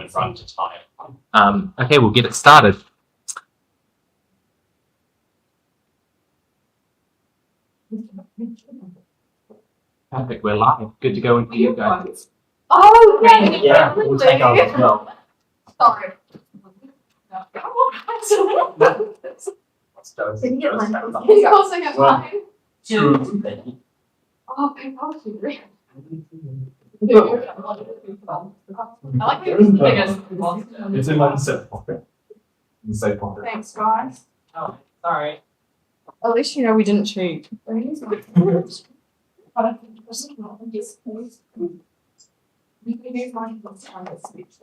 of run to time. Okay, we'll get it started. Perfect, we're live. Good to go in for you guys. Oh, yeah. Yeah, we'll take ours as well. Sorry. Let's go. Didn't get mine. Let's go. He's also got Well, mine. Two. Oh, compulsory. I like It's in my safe pocket. In the safe pocket. Thanks, guys. Oh, sorry. At least you know we didn't cheat. But I think this is not this place. We can use mine for time to speech.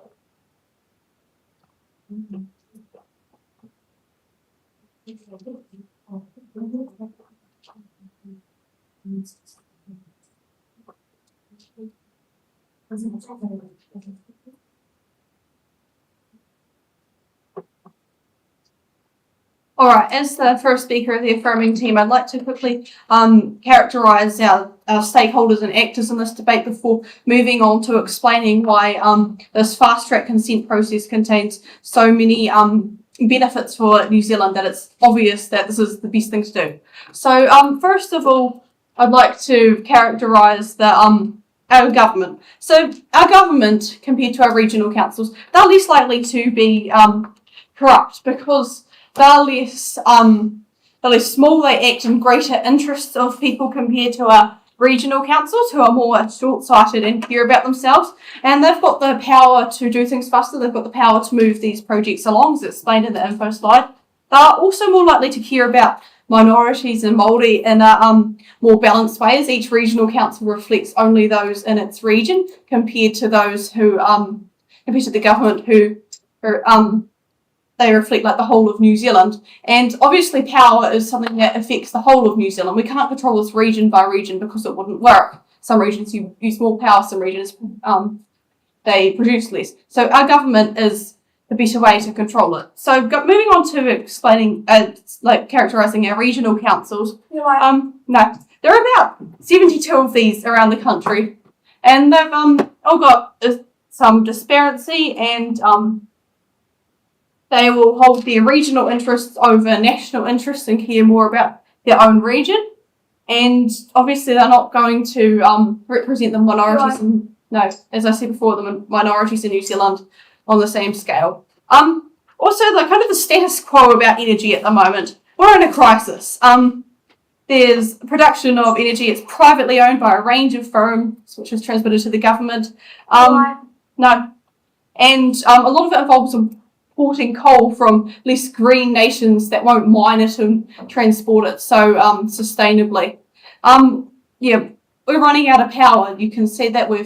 All right, as the first speaker of the affirming team, I'd like to quickly characterise our stakeholders and actors in this debate before moving on to explaining why this fast-track consent process contains so many benefits for New Zealand that it's obvious that this is the best thing to do. So first of all, I'd like to characterise our government. So our government, compared to our regional councils, they're less likely to be corrupt because they're less small, they act in greater interests of people compared to our regional councils who are more short-sighted and care about themselves. And they've got the power to do things faster, they've got the power to move these projects along, as explained in the info slide. They're also more likely to care about minorities and Māori in a more balanced way, as each regional council reflects only those in its region compared to those who, compared to the government who they reflect like the whole of New Zealand. And obviously power is something that affects the whole of New Zealand. We can't control this region by region because it wouldn't work. Some regions use more power, some regions they produce less. So our government is the better way to control it. So moving on to explaining, characterising our regional councils. No, there are about 72 of these around the country, and they've all got some disparity, and they will hold their regional interests over national interests and care more about their own region. And obviously they're not going to represent the minorities, as I said before, the minorities in New Zealand on the same scale. Also, the status quo about energy at the moment. We're in a crisis. There's production of energy. It's privately owned by a range of firms, which is transmitted to the government. And a lot of it involves importing coal from less green nations that won't mine it and transport it so sustainably. We're running out of power. You can see that we're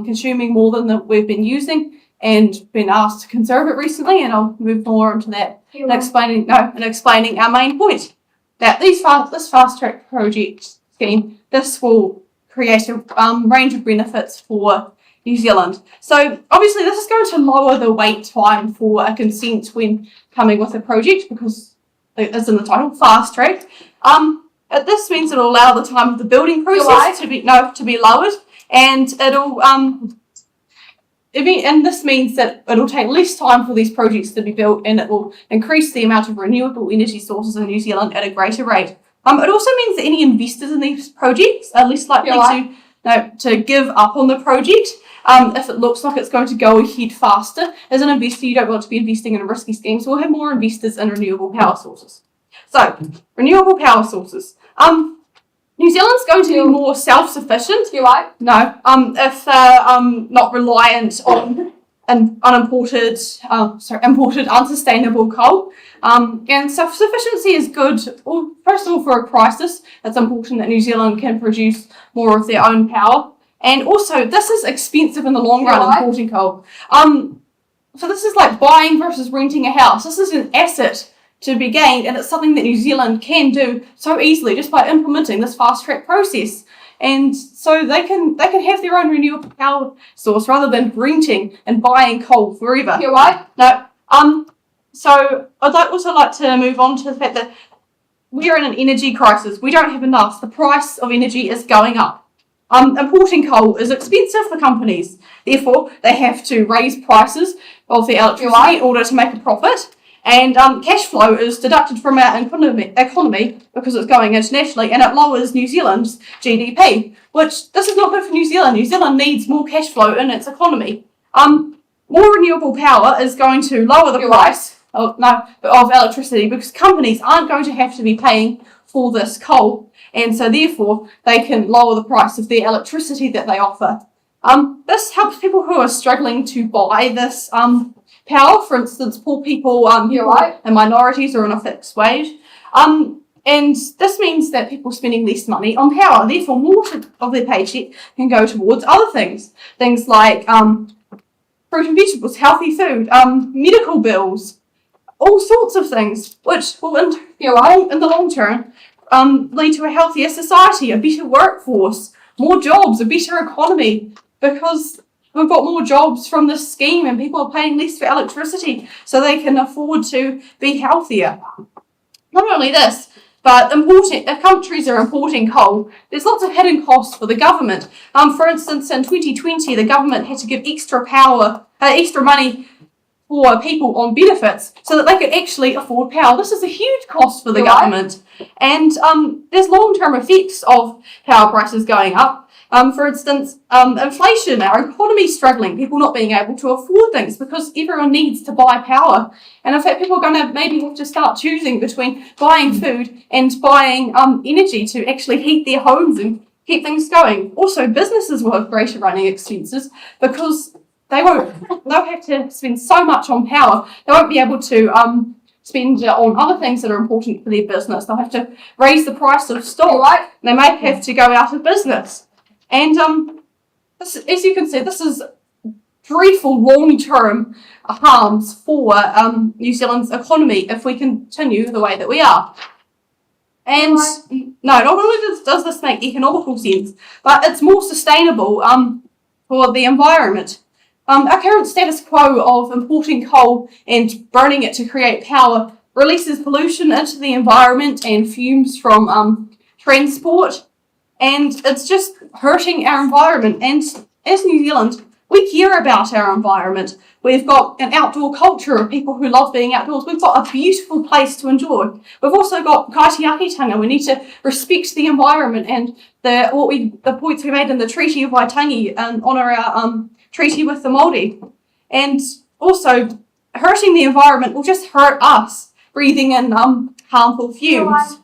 consuming more than we've been using and been asked to conserve it recently, and I'll move more into that and explaining our main point, that this fast-track project scheme, this will create a range of benefits for New Zealand. So obviously this is going to lower the wait time for a consent when coming with a project, because it's in the title, fast track. This means it'll allow the time of the building process to be lowered, and and this means that it'll take less time for these projects to be built, and it will increase the amount of renewable energy sources in New Zealand at a greater rate. It also means that any investors in these projects are less likely to give up on the project if it looks like it's going to go ahead faster. As an investor, you don't want to be investing in a risky scheme, so we'll have more investors in renewable power sources. So, renewable power sources. New Zealand's going to be more self-sufficient. No. If they're not reliant on imported unsustainable coal. And self-sufficiency is good. Well, first of all, for a crisis, it's important that New Zealand can produce more of their own power. And also, this is expensive in the long run, importing coal. So this is like buying versus renting a house. This is an asset to be gained, and it's something that New Zealand can do so easily just by implementing this fast-track process. And so they can have their own renewable power source rather than renting and buying coal forever. No. So I'd also like to move on to the fact that we're in an energy crisis. We don't have enough. The price of energy is going up. Importing coal is expensive for companies. Therefore, they have to raise prices of their electricity in order to make a profit. And cash flow is deducted from our economy because it's going internationally, and it lowers New Zealand's GDP, which this is not good for New Zealand. New Zealand needs more cash flow in its economy. More renewable power is going to lower the price of electricity because companies aren't going to have to be paying for this coal, and so therefore they can lower the price of the electricity that they offer. This helps people who are struggling to buy this power. For instance, poor people, and minorities are on a fixed wage. And this means that people are spending less money on power. Therefore, more of their paycheck can go towards other things. Things like fruit and vegetables, healthy food, medical bills, all sorts of things, which will, in the long term, lead to a healthier society, a better workforce, more jobs, a better economy, because we've got more jobs from this scheme and people are paying less for electricity so they can afford to be healthier. Not only this, but if countries are importing coal, there's lots of hidden costs for the government. For instance, in 2020, the government had to give extra money for people on benefits so that they could actually afford power. This is a huge cost for the government. And there's long-term effects of power prices going up. For instance, inflation, our economy struggling, people not being able to afford things because everyone needs to buy power. And in fact, people are going to maybe have to start choosing between buying food and buying energy to actually heat their homes and keep things going. Also, businesses will have greater running expenses because they'll have to spend so much on power. They won't be able to spend on other things that are important for their business. They'll have to raise the price of stock. They may have to go out of business. And as you can see, this is dreadful long-term harms for New Zealand's economy if we continue the way that we are. And no, not only does this make economical sense, but it's more sustainable for the environment. Our current status quo of importing coal and burning it to create power releases pollution into the environment and fumes from transport, and it's just hurting our environment. And as New Zealand, we care about our environment. We've got an outdoor culture of people who love being outdoors. We've got a beautiful place to enjoy. We've also got kaitiakitanga. We need to respect the environment and the points we made in the Treaty of Waitangi and honour our treaty with the Māori. And also, hurting the environment will just hurt us, breathing in harmful fumes.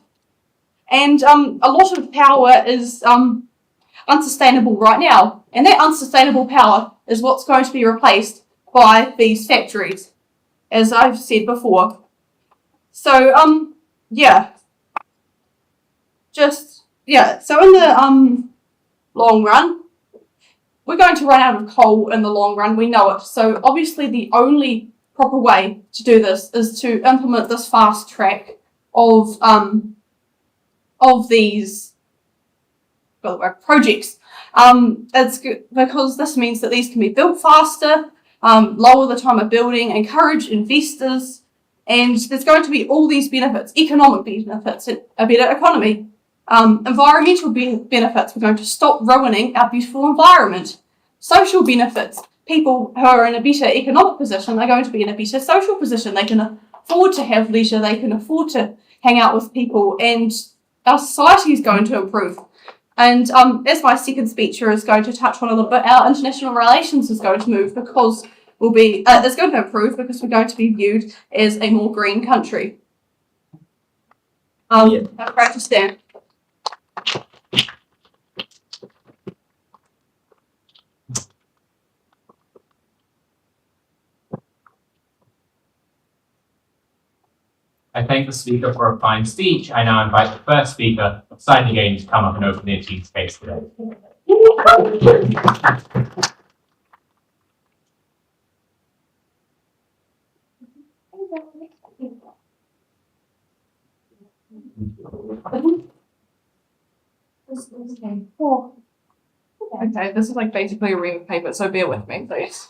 And a lot of power is unsustainable right now. And that unsustainable power is what's going to be replaced by these factories, as I've said before. So, So in the long run, we're going to run out of coal in the long run. We know it. So obviously the only proper way to do this is to implement this fast track of these projects. It's good because this means that these can be built faster, lower the time of building, encourage investors, and there's going to be all these benefits, economic benefits, a better economy. Environmental benefits, we're going to stop ruining our beautiful environment. Social benefits, people who are in a better economic position are going to be in a better social position. They can afford to have leisure, they can afford to hang out with people, and our society is going to improve. And as my second speaker is going to touch on a little bit, our international relations is going to move because it's going to improve because we're going to be viewed as a more green country. Have a practice stand. I thank the speaker for a fine speech. I now invite the first speaker, Sign Again, to come up and open their team space today. Okay, this is like basically a ream of paper, so bear with me, please.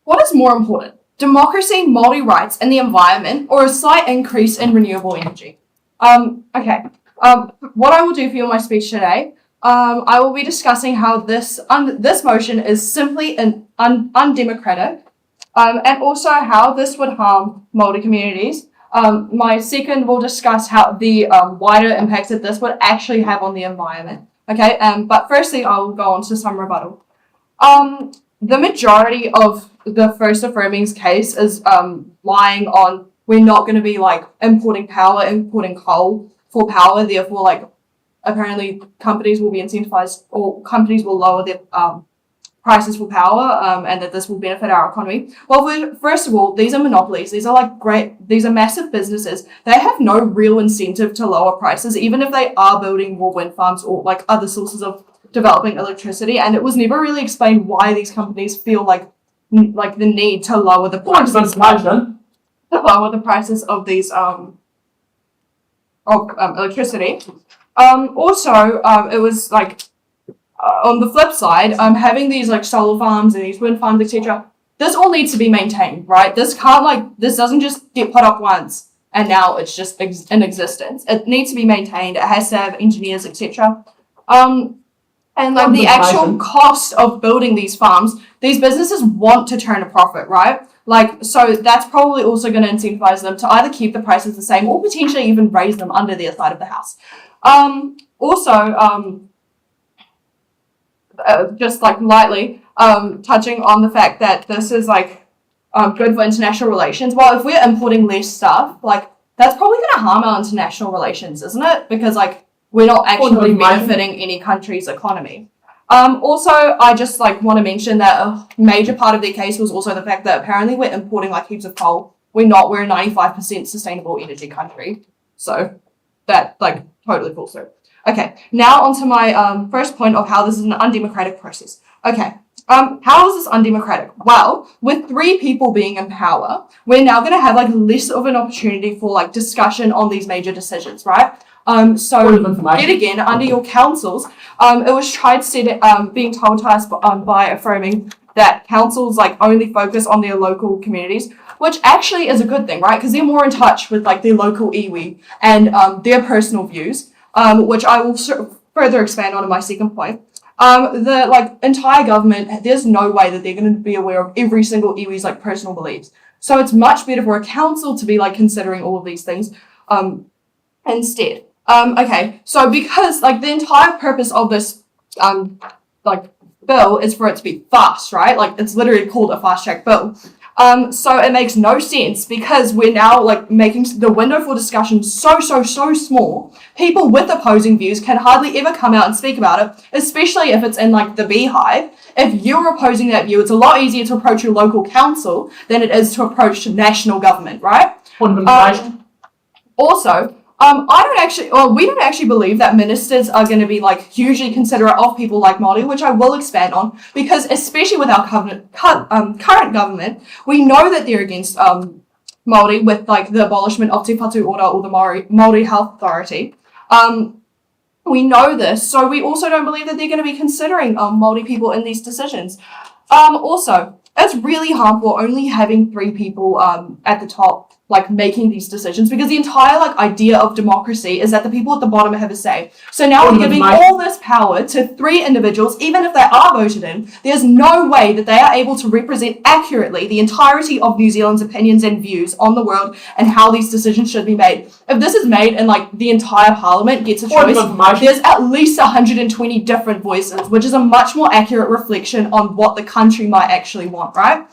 What is more important? Democracy, Māori rights, and the environment, or a slight increase in renewable energy? Okay. What I will do for you in my speech today, I will be discussing how this motion is simply undemocratic, and also how this would harm Māori communities. My second will discuss how the wider impacts that this would actually have on the environment. Okay, but firstly, I will go on to some rebuttal. The majority of the first affirming's case is lying on we're not going to be like importing coal for power, therefore apparently companies will be incentivized or companies will lower their prices for power and that this will benefit our economy. Well, first of all, these are monopolies. These are massive businesses. They have no real incentive to lower prices, even if they are building more wind farms or like other sources of developing electricity. And it was never really explained why these companies feel like the need to lower the prices of these electricity. Also, it was like on the flip side, having these like solar farms and these wind farms, etc. This all needs to be maintained, right? This doesn't just get put up once and now it's just in existence. It needs to be maintained. It has to have engineers, etc. And like the actual cost of building these farms, these businesses want to turn a profit, right? Like, so that's probably also going to incentivize them to either keep the prices the same or potentially even raise them under their side of the house. Just like lightly touching on the fact that this is like good for international relations. Well, if we're importing less stuff, like that's probably going to harm our international relations, isn't it? Because like we're not actually benefiting any country's economy. Also, I just like want to mention that a major part of their case was also the fact that apparently we're importing like heaps of coal. We're not. We're a 95% sustainable energy country. So that like totally falls through. Okay, now onto my first point of how this is an undemocratic process. Okay, how is this undemocratic? Well, with 3 people being in power, we're now going to have like less of an opportunity for like discussion on these major decisions, right? So yet again, under your councils, it was tried being told to us by affirming that councils like only focus on their local communities, which actually is a good thing, right? Because they're more in touch with like their local iwi and their personal views, which I will further expand on in my second point. The like entire government, there's no way that they're going to be aware of every single iwi's like personal beliefs. So it's much better for a council to be like considering all of these things instead. Okay, so because like the entire purpose of this like bill is for it to be fast, right? Like it's literally called a fast track bill. So it makes no sense because we're now like making the window for discussion so small. People with opposing views can hardly ever come out and speak about it, especially if it's in like the beehive. If you're opposing that view, it's a lot easier to approach your local council than it is to approach national government, right? Also, we don't actually believe that ministers are going to be like hugely considerate of people like Māori, which I will expand on, because especially with our current government, we know that they're against Māori with like the abolishment of Te Whatu Ora or the Māori Health Authority. We know this, so we also don't believe that they're going to be considering Māori people in these decisions. Also, it's really harmful only having 3 people at the top like making these decisions, because the entire like idea of democracy is that the people at the bottom have a say. So now we're giving all this power to 3 individuals, even if they are voted in. There's no way that they are able to represent accurately the entirety of New Zealand's opinions and views on the world and how these decisions should be made. If this is made and like the entire parliament gets a choice, there's at least 120 different voices, which is a much more accurate reflection on what the country might actually want, right?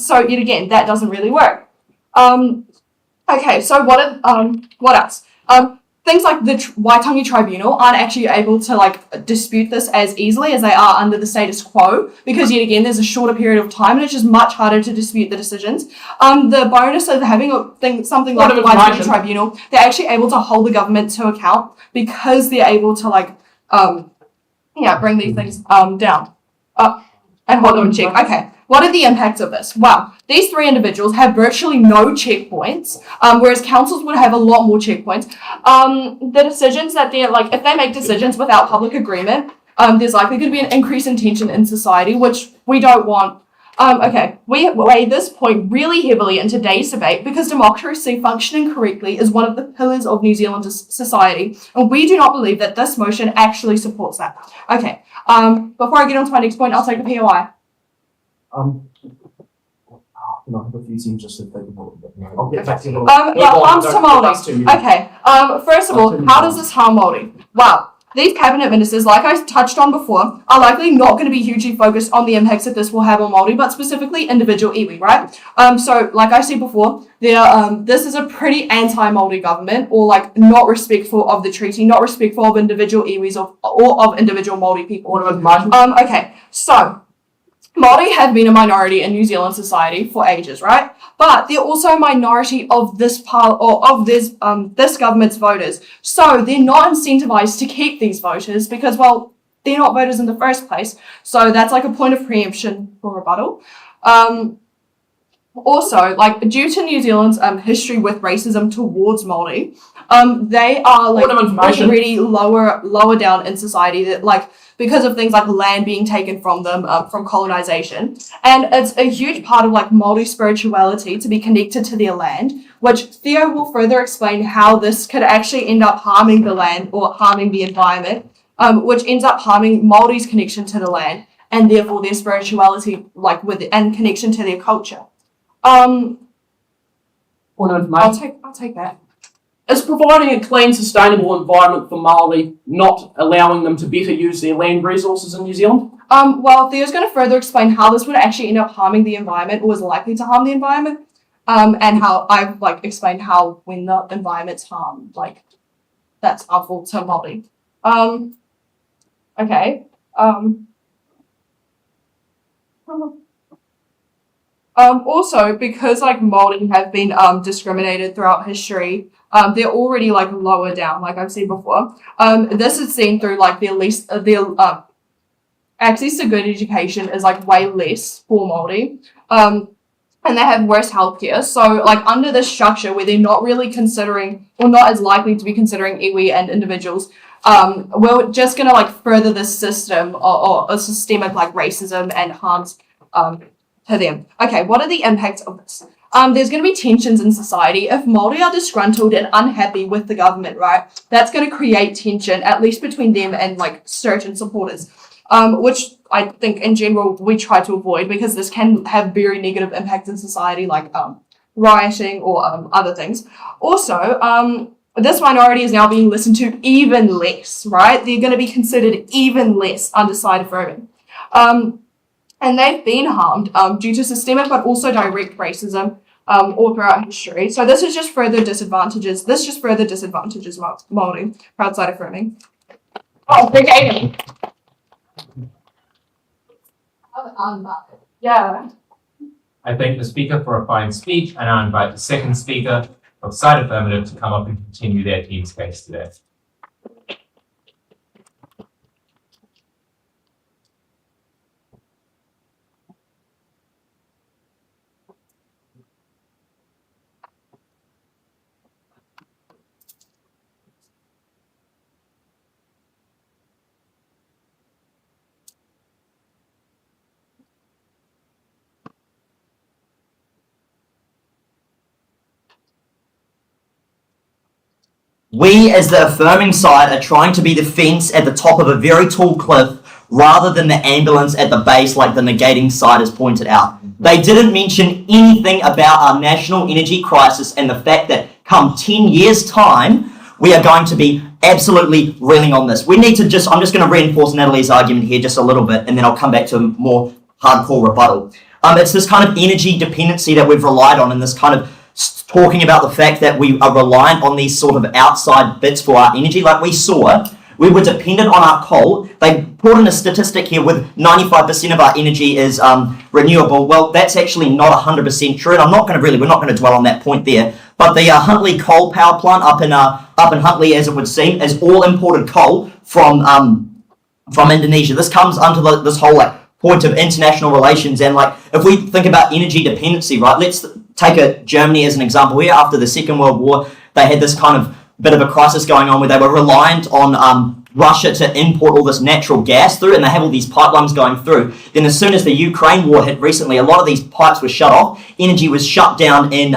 So yet again, that doesn't really work. Okay, so what else? Things like the Waitangi Tribunal aren't actually able to like dispute this as easily as they are under the status quo, because yet again there's a shorter period of time and it's just much harder to dispute the decisions. The bonus of having something like the Waitangi Tribunal, they're actually able to hold the government to account because they're able to like bring these things down and hold them in check. Okay. What are the impacts of this? Well, these 3 individuals have virtually no checkpoints, whereas councils would have a lot more checkpoints. The decisions that they're like, if they make decisions without public agreement, there's likely going to be an increase in tension in society, which we don't want. Okay, we weigh this point really heavily in today's debate because democracy functioning correctly is one of the pillars of New Zealand's society, and we do not believe that this motion actually supports that. Okay, before I get on to my next point, I'll take a POI. No, I have a few things just to think about. I'll get back to you. Harms to Māori. Okay, first of all, how does this harm Māori? Well, these cabinet ministers, like I touched on before, are likely not going to be hugely focused on the impacts that this will have on Māori, but specifically individual iwi, right? So, like I said before, this is a pretty anti-Māori government, or like not respectful of the treaty, not respectful of individual iwis or of individual Māori people. Okay, so Māori have been a minority in New Zealand society for ages, right? But they're also a minority of this this government's voters. So they're not incentivized to keep these voters because, well, they're not voters in the first place. So that's like a point of preemption for rebuttal. Also, like due to New Zealand's history with racism towards Māori, they are like already lower down in society, that like because of things like land being taken from them from colonization, and it's a huge part of like Māori spirituality to be connected to their land, which Theo will further explain how this could actually end up harming the land or harming the environment, which ends up harming Māori's connection to the land and therefore their spirituality, like and connection to their culture. I'll take that. It's providing a clean, sustainable environment for Māori, not allowing them to better use their land resources in New Zealand? Well, Theo's going to further explain how this would actually end up harming the environment, or is likely to harm the environment, and how I've like explained how when the environment's harmed, like that's harmful to Māori. Okay. Also, because like Māori have been discriminated throughout history, they're already like lower down, like I've said before. This is seen through like their access to good education is like way less for Māori. And they have worse healthcare. So like under this structure where they're not really considering, or not as likely to be considering iwi and individuals, we're just gonna like further this system or a systemic like racism and harms to them. Okay, what are the impacts of this? There's going to be tensions in society. If Māori are disgruntled and unhappy with the government, right, that's going to create tension, at least between them and like certain supporters, which I think in general we try to avoid because this can have very negative impacts in society, like rioting or other things. Also, this minority is now being listened to even less, right? They're going to be considered even less under side affirming. And they've been harmed due to systemic but also direct racism all throughout history. So this just further disadvantages Māori, proud side affirming. Oh, big Aiden. Yeah. I thank the speaker for a fine speech, and I invite the second speaker of side Affirmative to come up and continue their team's case today. We, as the affirming side, are trying to be the fence at the top of a very tall cliff rather than the ambulance at the base like the negating side has pointed out. They didn't mention anything about our national energy crisis and the fact that come 10 years' time, we are going to be absolutely reeling on this. I'm just going to reinforce Natalie's argument here just a little bit, and then I'll come back to a more hardcore rebuttal. It's this kind of energy dependency that we've relied on, and this kind of talking about the fact that we are reliant on these sort of outside bits for our energy. Like we saw, we were dependent on our coal. They put in a statistic here with 95% of our energy is renewable. Well, that's actually not 100% true, and we're not going to dwell on that point there. But the Huntly coal power plant up in Huntly, as it would seem, is all imported coal from Indonesia. This comes under this whole like point of international relations, and like if we think about energy dependency, right? Let's take Germany as an example here. After the Second World War, they had this kind of bit of a crisis going on where they were reliant on Russia to import all this natural gas through, and they have all these pipelines going through. Then as soon as the Ukraine war hit recently, a lot of these pipes were shut off. Energy was shut down in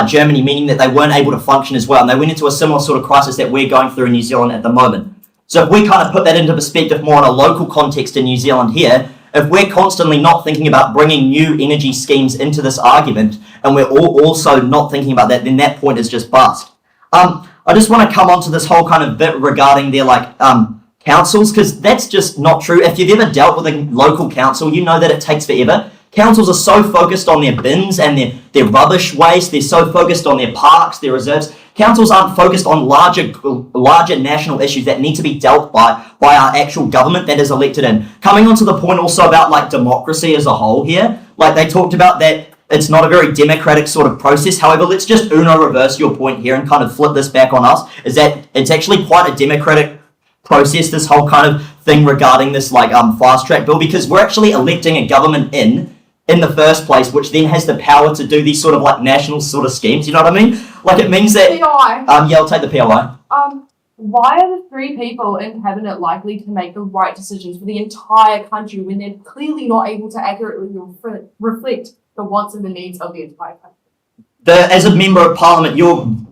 Germany, meaning that they weren't able to function as well. And they went into a similar sort of crisis that we're going through in New Zealand at the moment. So if we kind of put that into perspective more in a local context in New Zealand here, if we're constantly not thinking about bringing new energy schemes into this argument, and we're also not thinking about that, then that point is just bust. I just want to come on to this whole kind of bit regarding their councils, because that's just not true. If you've ever dealt with a local council, you know that it takes forever. Councils are so focused on their bins and their rubbish waste. They're so focused on their parks, their reserves. Councils aren't focused on larger national issues that need to be dealt by our actual government that is elected in. Coming on to the point also about democracy as a whole here, they talked about that it's not a very democratic sort of process. However, let's just reverse your point here and kind of flip this back on us, is that it's actually quite a democratic process, this whole kind of thing regarding this fast track bill, because we're actually electing a government in the first place, which then has the power to do these sort of national sort of schemes, you know what I mean? It means that... POI. Yeah, I'll take the POI. Why are the 3 people in cabinet likely to make the right decisions for the entire country when they're clearly not able to accurately reflect the wants and the needs of the entire country? As a member of parliament, you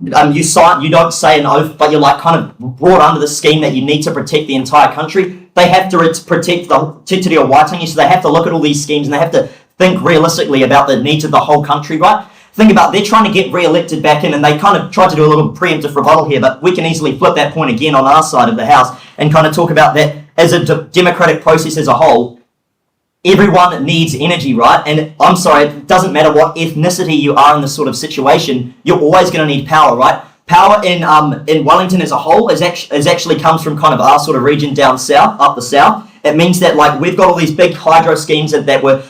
don't say an oath, but you're kind of brought under the scheme that you need to protect the entire country. They have to protect the Te Tiriti o Waitangi, so they have to look at all these schemes and they have to think realistically about the needs of the whole country, right? Think about, they're trying to get re-elected back in, and they kind of tried to do a little preemptive rebuttal here, but we can easily flip that point again on our side of the house and kind of talk about that as a democratic process as a whole. Everyone needs energy, right? And I'm sorry, it doesn't matter what ethnicity you are in this sort of situation, you're always going to need power, right? Power in Wellington as a whole is actually comes from kind of our sort of region down south, up the south. It means that we've got all these big hydro schemes that were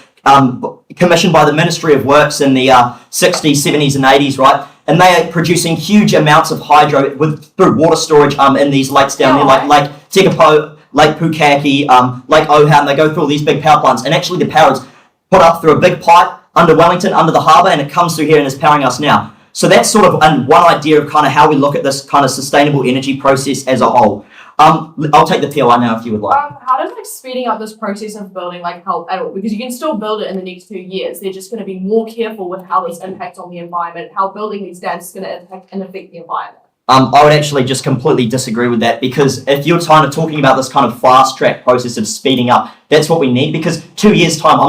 commissioned by the Ministry of Works in the 60s, 70s and 80s, right? And they are producing huge amounts of hydro through water storage in these lakes down there, like Lake Tekapo, Lake Pukaki, Lake Oham. They go through all these big power plants, and actually the power is put up through a big pipe under Wellington, under the harbour, and it comes through here and is powering us now. So that's sort of one idea of kind of how we look at this kind of sustainable energy process as a whole. I'll take the POI now if you would like. How does speeding up this process of building help at all? Because you can still build it in the next 2 years. They're just going to be more careful with how this impacts on the environment, how building these dams is going to impact and affect the environment. I would actually just completely disagree with that, because if you're kind of talking about this kind of fast track process of speeding up, that's what we need, because 2 years time,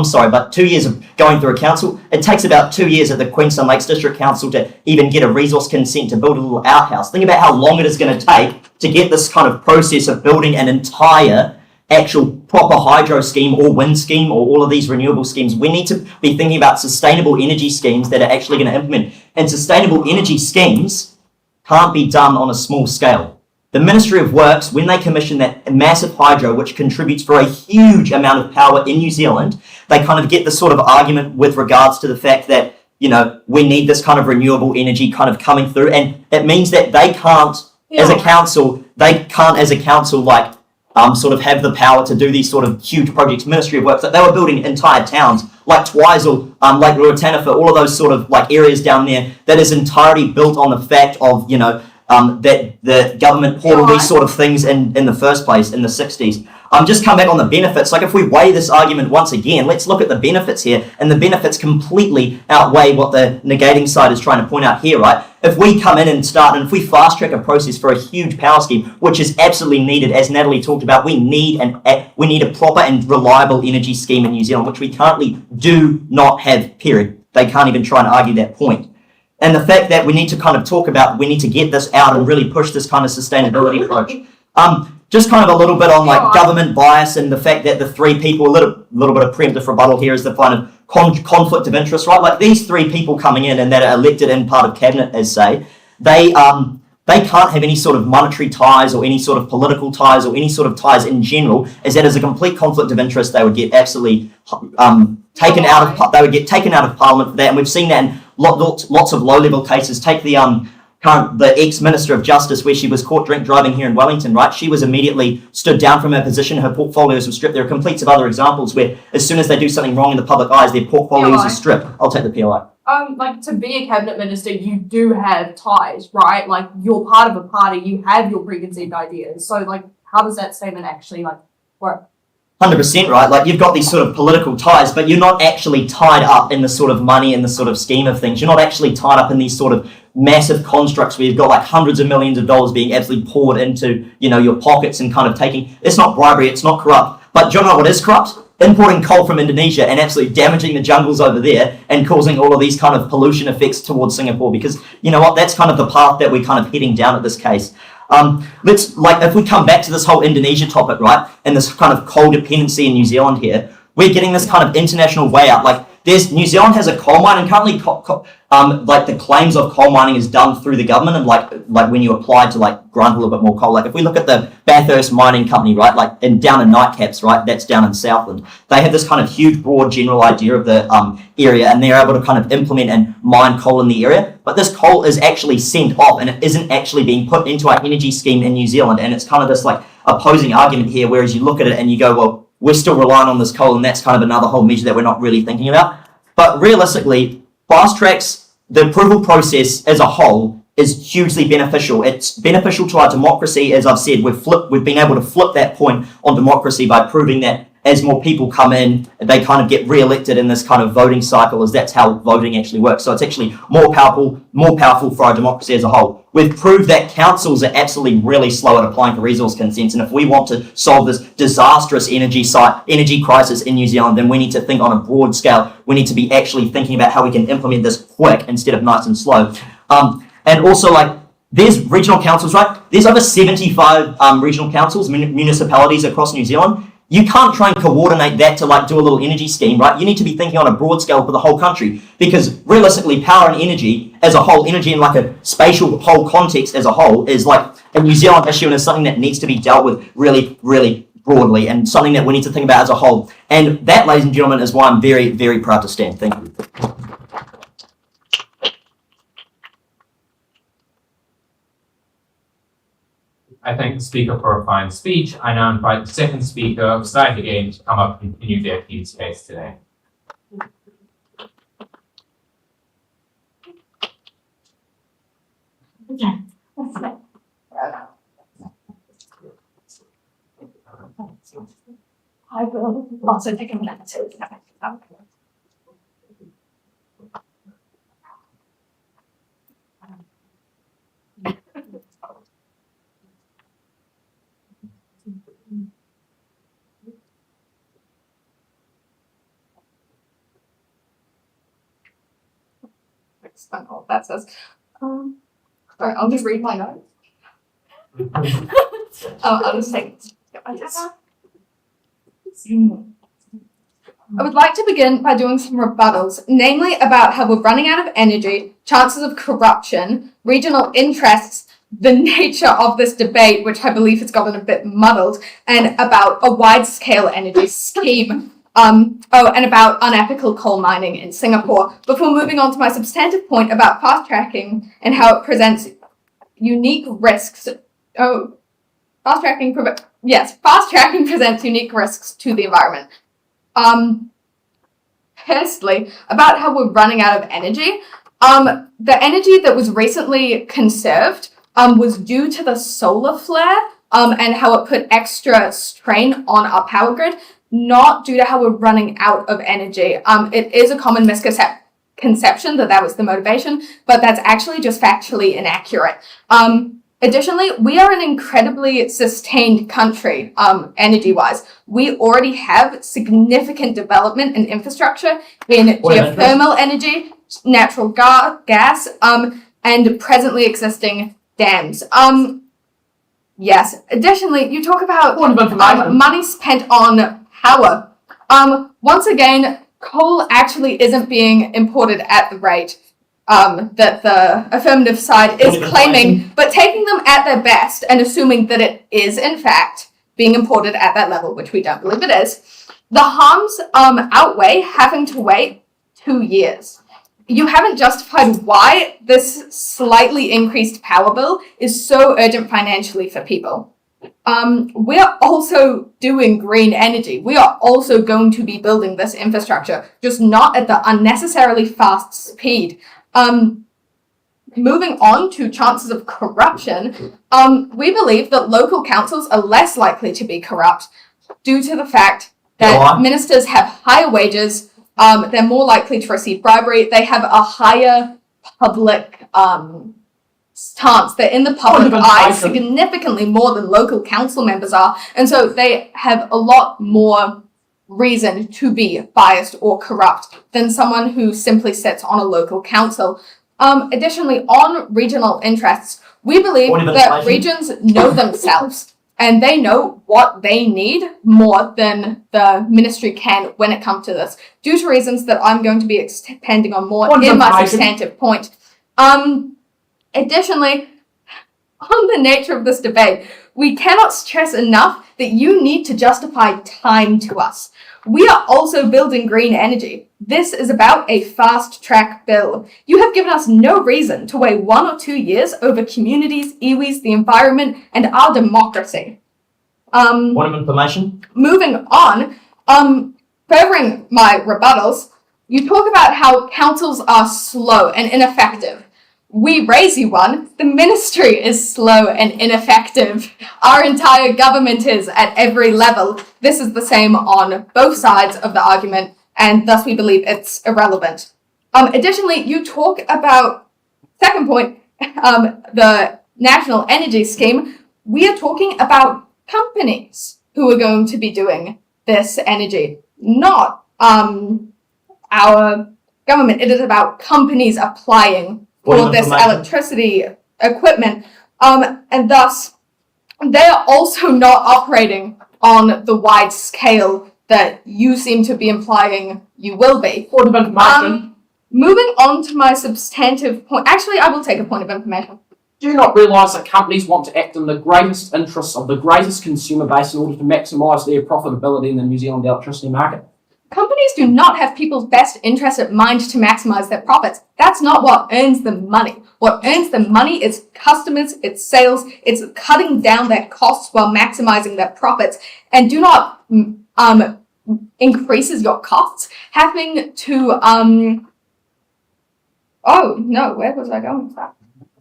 2 years of going through a council, it takes about 2 years at the Queenstown Lakes District Council to even get a resource consent to build a little outhouse. Think about how long it is going to take to get this kind of process of building an entire actual proper hydro scheme or wind scheme or all of these renewable schemes. We need to be thinking about sustainable energy schemes that are actually going to implement. And sustainable energy schemes can't be done on a small scale. The Ministry of Works, when they commission that massive hydro, which contributes for a huge amount of power in New Zealand, they kind of get this sort of argument with regards to the fact that, we need this kind of renewable energy kind of coming through. And it means that they can't, as a council, sort of have the power to do these sort of huge projects. Ministry of Works, they were building entire towns like Twizel, like Ruataniwha, all of those sort of areas down there that is entirely built on the fact of, that the government poured all these sort of things in the first place in the 60s. Just come back on the benefits. If we weigh this argument once again, let's look at the benefits here, and the benefits completely outweigh what the negating side is trying to point out here, right? If we come in and if we fast track a process for a huge power scheme, which is absolutely needed, as Natalie talked about, we need a proper and reliable energy scheme in New Zealand, which we currently do not have, period. They can't even try and argue that point. And the fact that we need to kind of talk about, we need to get this out and really push this kind of sustainability approach. Just kind of a little bit on government bias and the fact that the 3 people, a little bit of preemptive rebuttal here is the kind of conflict of interest, right? These 3 people coming in and that are elected in part of cabinet, as say, they can't have any sort of monetary ties or any sort of political ties or any sort of ties in general, as that is a complete conflict of interest. They would get absolutely taken out of parliament for that, and we've seen that in lots of low-level cases. Take the ex-Minister of Justice, where she was caught drink driving here in Wellington, right? She was immediately stood down from her position. Her portfolios were stripped. There are completes of other examples where as soon as they do something wrong in the public eyes, their portfolios are stripped. I'll take the POI. Like to be a cabinet minister, you do have ties, right? Like you're part of a party, you have your preconceived ideas. So like, how does that statement actually like work? 100% right. Like you've got these sort of political ties, but you're not actually tied up in the sort of money and the sort of scheme of things. You're not actually tied up in these sort of massive constructs where you've got like hundreds of millions of dollars being absolutely poured into, you know, your pockets and kind of taking. It's not bribery. It's not corrupt. But do you know what is corrupt? Importing coal from Indonesia and absolutely damaging the jungles over there and causing all of these kind of pollution effects towards Singapore, because you know what, that's kind of the path that we're kind of heading down at this case. Let's, like, if we come back to this whole Indonesia topic, right, and this kind of coal dependency in New Zealand here, we're getting this kind of international way out. Like, New Zealand has a coal mine, and currently, like the claims of coal mining is done through the government, and like when you apply to like grant a little bit more coal. Like if we look at the Bathurst Mining Company, right, like down in Nightcaps, right, that's down in Southland. They have this kind of huge, broad, general idea of the area, and they're able to kind of implement and mine coal in the area. But this coal is actually sent off, and it isn't actually being put into our energy scheme in New Zealand. And it's kind of this like opposing argument here, whereas you look at it and you go, well, we're still relying on this coal, and that's kind of another whole measure that we're not really thinking about. But realistically, fast tracks, the approval process as a whole is hugely beneficial. It's beneficial to our democracy. As I've said, we've been able to flip that point on democracy by proving that as more people come in, they kind of get re-elected in this kind of voting cycle, as that's how voting actually works. So it's actually more powerful for our democracy as a whole. We've proved that councils are absolutely really slow at applying for resource consents, and if we want to solve this disastrous energy crisis in New Zealand, then we need to think on a broad scale. We need to be actually thinking about how we can implement this quick instead of nice and slow. And also, like, there's regional councils, right? There's over 75 regional councils, municipalities across New Zealand. You can't try and coordinate that to like do a little energy scheme, right? You need to be thinking on a broad scale for the whole country, because realistically, power and energy as a whole, energy in like a spatial whole context as a whole, is like a New Zealand issue, and is something that needs to be dealt with really, really broadly, and something that we need to think about as a whole. And that, ladies and gentlemen, is why I'm very, very proud to stand. Thank you. I thank the speaker for a fine speech. I now invite the second speaker of Side the Game to come up and continue their piece space today. I will also take a minute to explain all that says. Sorry, I'll just read my notes. I'll just take my tab. I would like to begin by doing some rebuttals, namely about how we're running out of energy, chances of corruption, regional interests, the nature of this debate, which I believe has gotten a bit muddled, and about a wide-scale energy scheme. And about unethical coal mining in Singapore, before moving on to my substantive point about fast-tracking and how it presents unique risks. Fast-tracking presents unique risks to the environment. Firstly, about how we're running out of energy. The energy that was recently conserved was due to the solar flare and how it put extra strain on our power grid, not due to how we're running out of energy. It is a common misconception that was the motivation, but that's actually just factually inaccurate. Additionally, we are an incredibly sustained country, energy-wise. We already have significant development and infrastructure in geothermal energy, natural gas, and presently existing dams. Yes. Additionally, you talk about money spent on power. Once again, coal actually isn't being imported at the rate that the affirmative side is claiming, but taking them at their best and assuming that it is, in fact, being imported at that level, which we don't believe it is, the harms outweigh having to wait 2 years. You haven't justified why this slightly increased power bill is so urgent financially for people. we're also doing green energy. We are also going to be building this infrastructure, just not at the unnecessarily fast speed. Moving on to chances of corruption, we believe that local councils are less likely to be corrupt due to the fact that ministers have higher wages, they're more likely to receive bribery, they have a higher public stance. They're in the public eye significantly more than local council members are, and so they have a lot more reason to be biased or corrupt than someone who simply sits on a local council. Additionally, on regional interests, we believe that regions know themselves and they know what they need more than the ministry can when it comes to this, due to reasons that I'm going to be expanding on more in my substantive point. Additionally, on the nature of this debate, we cannot stress enough that you need to justify time to us. We are also building green energy. This is about a fast track bill. You have given us no reason to wait 1 or 2 years over communities, iwis, the environment, and our democracy. Point of information. Moving on, furthering my rebuttals, you talk about how councils are slow and ineffective. We raise you one. The ministry is slow and ineffective. Our entire government is at every level. This is the same on both sides of the argument, and thus we believe it's irrelevant. Additionally, you talk about, second point, the National Energy Scheme. We are talking about companies who are going to be doing this energy, not our government. It is about companies applying for this electricity equipment, and thus they are also not operating on the wide scale that you seem to be implying you will be. Point of information. Moving on to my substantive point. Actually, I will take a point of information. Do you not realise that companies want to act in the greatest interests of the greatest consumer base in order to maximise their profitability in the New Zealand electricity market? Companies do not have people's best interest at mind to maximize their profits. That's not what earns them money. What earns them money is customers, it's sales, it's cutting down their costs while maximizing their profits. And do not increases your costs having to oh no, where was I going with that?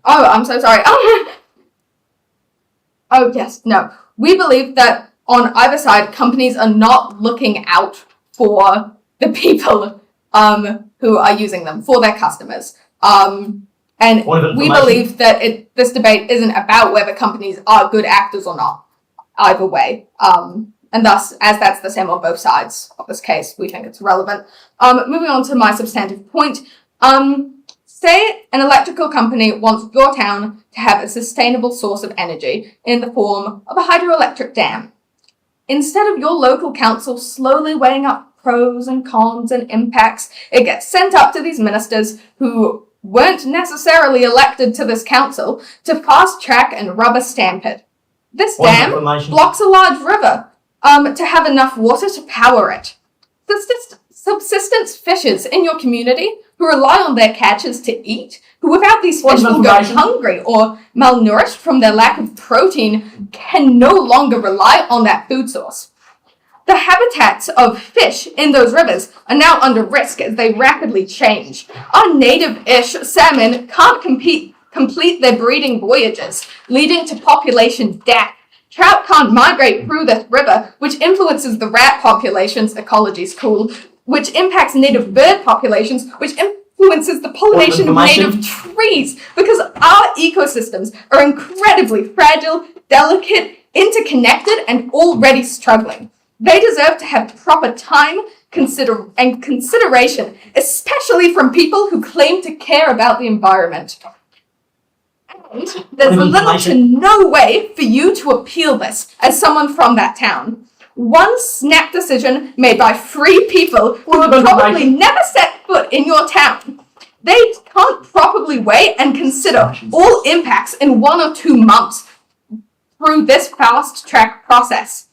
Oh, I'm so sorry. Oh yes, no. We believe that on either side, companies are not looking out for the people who are using them, for their customers. And we believe that this debate isn't about whether companies are good actors or not, either way. And thus, as that's the same on both sides of this case, we think it's relevant. Moving on to my substantive point. Say an electrical company wants your town to have a sustainable source of energy in the form of a hydroelectric dam. Instead of your local council slowly weighing up pros and cons and impacts, it gets sent up to these ministers who weren't necessarily elected to this council to fast track and rubber stamp it. This dam blocks a large river to have enough water to power it. Subsistence fishers in your community who rely on their catches to eat, who without these fish will go hungry or malnourished from their lack of protein, can no longer rely on that food source. The habitats of fish in those rivers are now under risk as they rapidly change. Our native-ish salmon can't complete their breeding voyages, leading to population death. Trout can't migrate through this river, which influences the rat populations, ecology's cool, which impacts native bird populations, which influences the pollination of native trees, because our ecosystems are incredibly fragile, delicate, interconnected, and already struggling. They deserve to have proper time, and consideration, especially from people who claim to care about the environment. And there's little to no way for you to appeal this as someone from that town. One snap decision made by 3 people who would probably never set foot in your town. They can't properly weigh and consider all impacts in 1 or 2 months through this fast track process.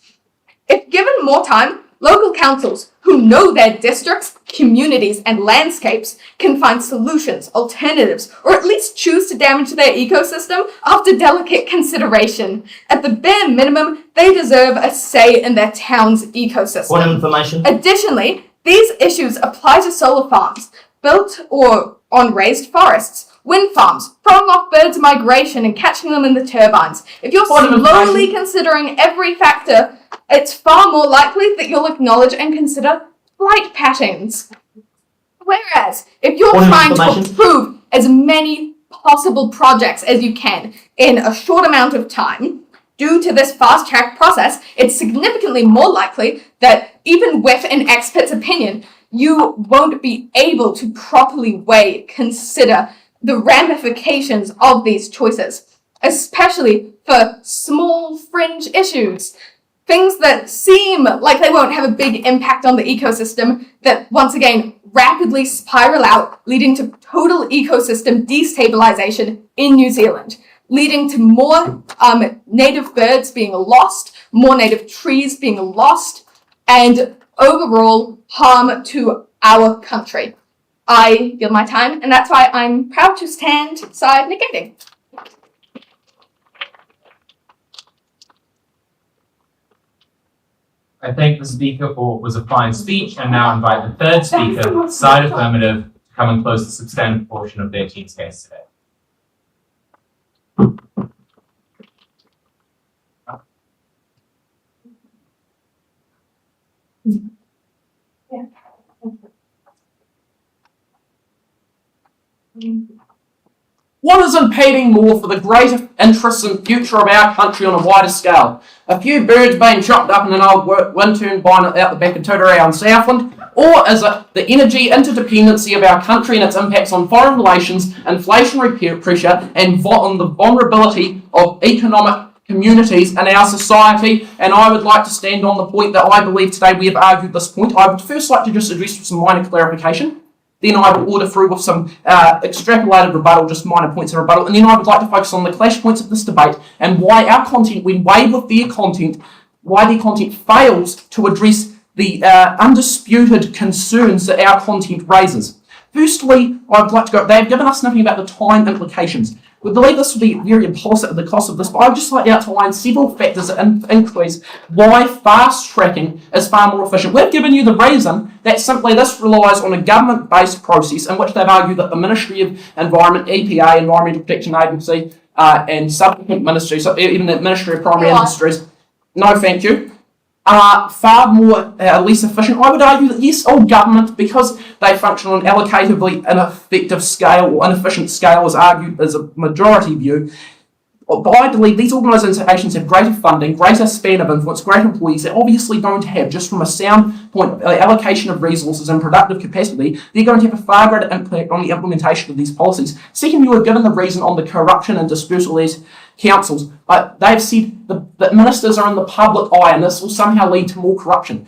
If given more time, Local councils who know their districts, communities, and landscapes can find solutions, alternatives, or at least choose to damage their ecosystem after delicate consideration. At the bare minimum, they deserve a say in their town's ecosystem. Point of information. Additionally, these issues apply to solar farms built or on raised forests, wind farms, throwing off birds' migration and catching them in the turbines. If you're Point of slowly information. considering every factor, it's far more likely that you'll acknowledge and consider flight patterns. Whereas, if you're Point of trying to information. approve as many possible projects as you can in a short amount of time, due to this fast-track process, it's significantly more likely that even with an expert's opinion, you won't be able to properly consider the ramifications of these choices, especially for small fringe issues. Things that seem like they won't have a big impact on the ecosystem that, once again, rapidly spiral out, leading to total ecosystem destabilization in New Zealand, leading to more native birds being lost, more native trees being lost, and overall harm to our country. I give my time, and that's why I'm proud to stand side negating. I thank the speaker for what was a fine speech and now invite the third speaker, side Affirmative, to come and close the substantive portion of their team's case today. What is impeding more for the greater interests and future of our country on a wider scale? A few birds being chopped up in an old wind turbine out the back of Totorau in Southland? Or is it the energy interdependency of our country and its impacts on foreign relations, inflationary pressure, and on the vulnerability of economic communities in our society? And I would like to stand on the point that I believe today we have argued this point. I would first like to just address some minor clarification. Then I will order through with some extrapolated rebuttal, just minor points of rebuttal. And then I would like to focus on the clash points of this debate and why our content, when weighed with their content, why their content fails to address the undisputed concerns that our content raises. Firstly, I would like to go, they have given us nothing about the time implications. We believe this will be very implicit at the cost of this, but I would just like to outline several factors that increase why fast tracking is far more efficient. We've given you the reason that simply this relies on a government-based process in which they've argued that the Ministry of Environment, EPA, Environmental Protection Agency, and subsequent ministries, so even the Ministry of Primary Industries, no thank you, are far more less efficient. I would argue that yes, all government, because they function on an allocatively ineffective scale or inefficient scale, as argued as a majority view, but I believe these organisations have greater funding, greater span of influence, greater employees. They obviously don't have, just from a sound point, allocation of resources and productive capacity, they're going to have a far greater impact on the implementation of these policies. Second, you were given the reason on the corruption and dispersal of these councils, but they've said that ministers are in the public eye and this will somehow lead to more corruption.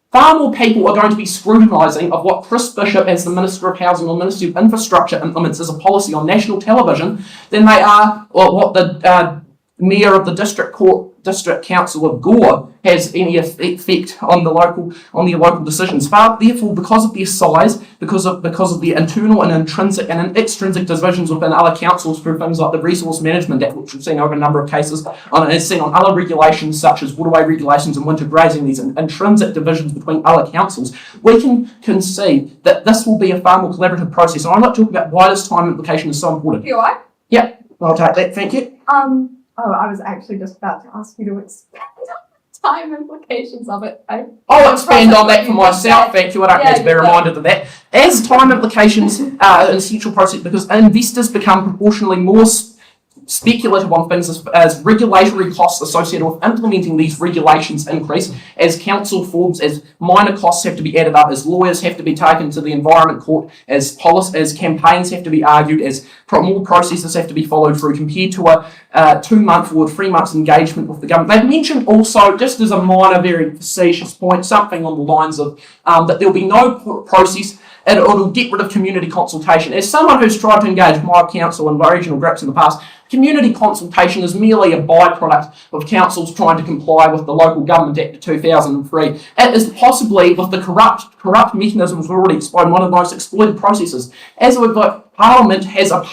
Far more people are going to be scrutinising of what Chris Bishop, as the Minister of Housing or Ministry of Infrastructure, implements as a policy on national television than they are what the Mayor of the District Council of Gore has any effect on the local decisions. Therefore, because of their size, because of the internal and intrinsic and extrinsic divisions within other councils for things like the Resource Management Act, which we've seen over a number of cases, and is seen on other regulations such as waterway regulations and winter grazing, these intrinsic divisions between other councils, we can concede that this will be a far more collaborative process. And I'd like to talk about why this time implication is so important. POI? Yeah, I'll take that, thank you. I was actually just about to ask you to expand on the time implications of it. I'll expand on that for myself, thank you. I don't need to be you reminded of that. As time implications are an essential process because investors become proportionally more speculative on things as regulatory costs associated with implementing these regulations increase, as council forms, as minor costs have to be added up, as lawyers have to be taken to the Environment Court, as campaigns have to be argued, as more processes have to be followed through compared to a 2-month or 3 months engagement with the government. They've mentioned also, just as a minor, very facetious point, something on the lines of that there'll be no process it'll get rid of community consultation. As someone who's tried to engage my council and regional groups in the past, community consultation is merely a byproduct of councils trying to comply with the Local Government Act of 2003. It is possibly, with the corrupt mechanisms we've already explored, one of the most exploited processes. As with Parliament has a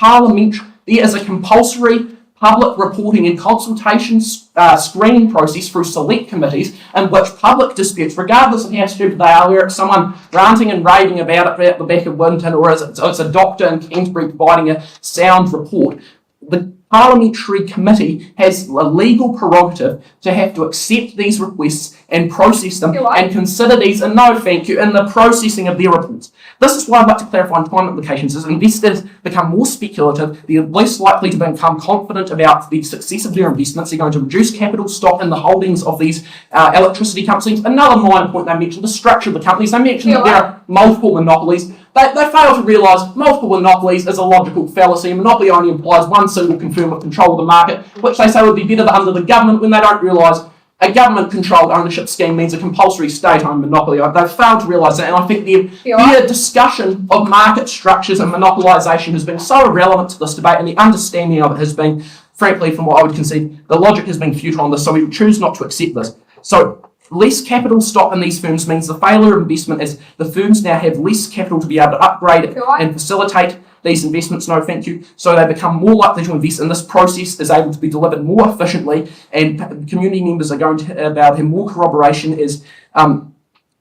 there is a compulsory public reporting and consultation screening process through select committees in which public disputes, regardless of how stupid they are, whether it's someone ranting and raving about it out the back of Winton, or it's a doctor in Canterbury providing a sound report, the parliamentary committee has a legal prerogative to have to accept these requests and process them and consider these, and no thank you, in the processing of their reports. This is why I'd like to clarify on time implications. As investors become more speculative, they're less likely to become confident about the success of their investments. They're going to reduce capital stock in the holdings of these electricity companies. Another minor point they mentioned, the structure of the companies. They mentioned that there are multiple monopolies. They fail to realise multiple monopolies is a logical fallacy. A monopoly only implies one single confirm with control of the market, which they say would be better under the government, when they don't realise a government-controlled ownership scheme means a compulsory state-owned monopoly. They've failed to realise that, and I think their discussion of market structures and monopolisation has been so irrelevant to this debate, and the understanding of it has been, frankly, from what I would concede, the logic has been futile on this, so we choose not to accept this. So less capital stock in these firms means the failure of investment, as the firms now have less capital to be able to upgrade and facilitate these investments, no thank you, so they become more likely to invest, and this process is able to be delivered more efficiently, and community members are going to about have more corroboration as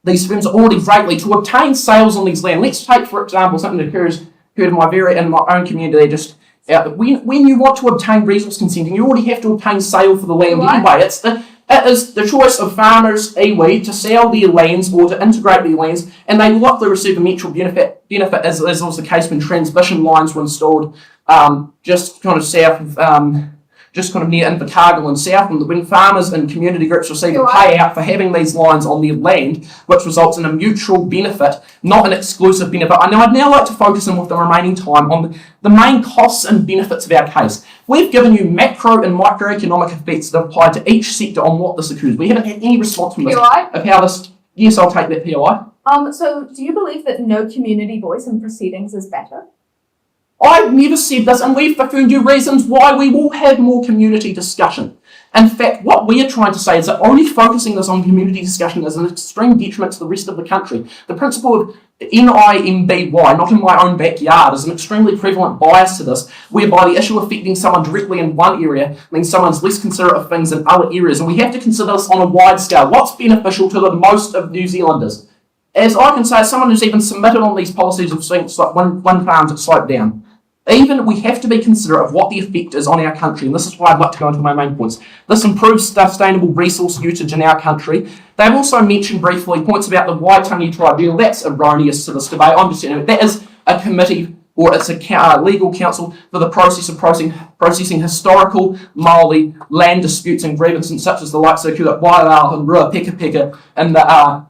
these firms are already greatly to obtain sales on these land. Let's take, for example, something that occurred in my own community, just out when you want to obtain resource consenting, you already have to obtain sale for the land anyway. It is the choice of farmers, iwi, to sell their lands or to integrate their lands, and they likely receive a mutual benefit as was the case when transmission lines were installed just kind of south of, just kind of near Invercargill and Southland, when farmers and community groups receive a payout for having these lines on their land, which results in a mutual benefit, not an exclusive benefit. I'd now like to focus in with the remaining time on the main costs and benefits of our case. We've given you macro and microeconomic effects that apply to each sector on what this occurs. We haven't had any response from this of how this. Yes, I'll take that POI. So do you believe that no community voice in proceedings is better? I've never said this, and we've given you reasons why we will have more community discussion. In fact, what we are trying to say is that only focusing this on community discussion is an extreme detriment to the rest of the country. The principle of NIMBY, not in my own backyard, is an extremely prevalent bias to this, whereby the issue affecting someone directly in one area means someone's less considerate of things in other areas, and we have to consider this on a wide scale. What's beneficial to the most of New Zealanders? As I can say, as someone who's even submitted on these policies of seeing wind farms that slope down, even we have to be considerate of what the effect is on our country, and this is why I'd like to go into my main points. This improves sustainable resource usage in our country. They've also mentioned briefly points about the Waitangi Tribunal. That's erroneous to this debate. I'm just saying that is a committee, or it's a legal council for the process of processing historical Māori land disputes and grievances, such as the likes of Waiao and Rua Peka Peka in the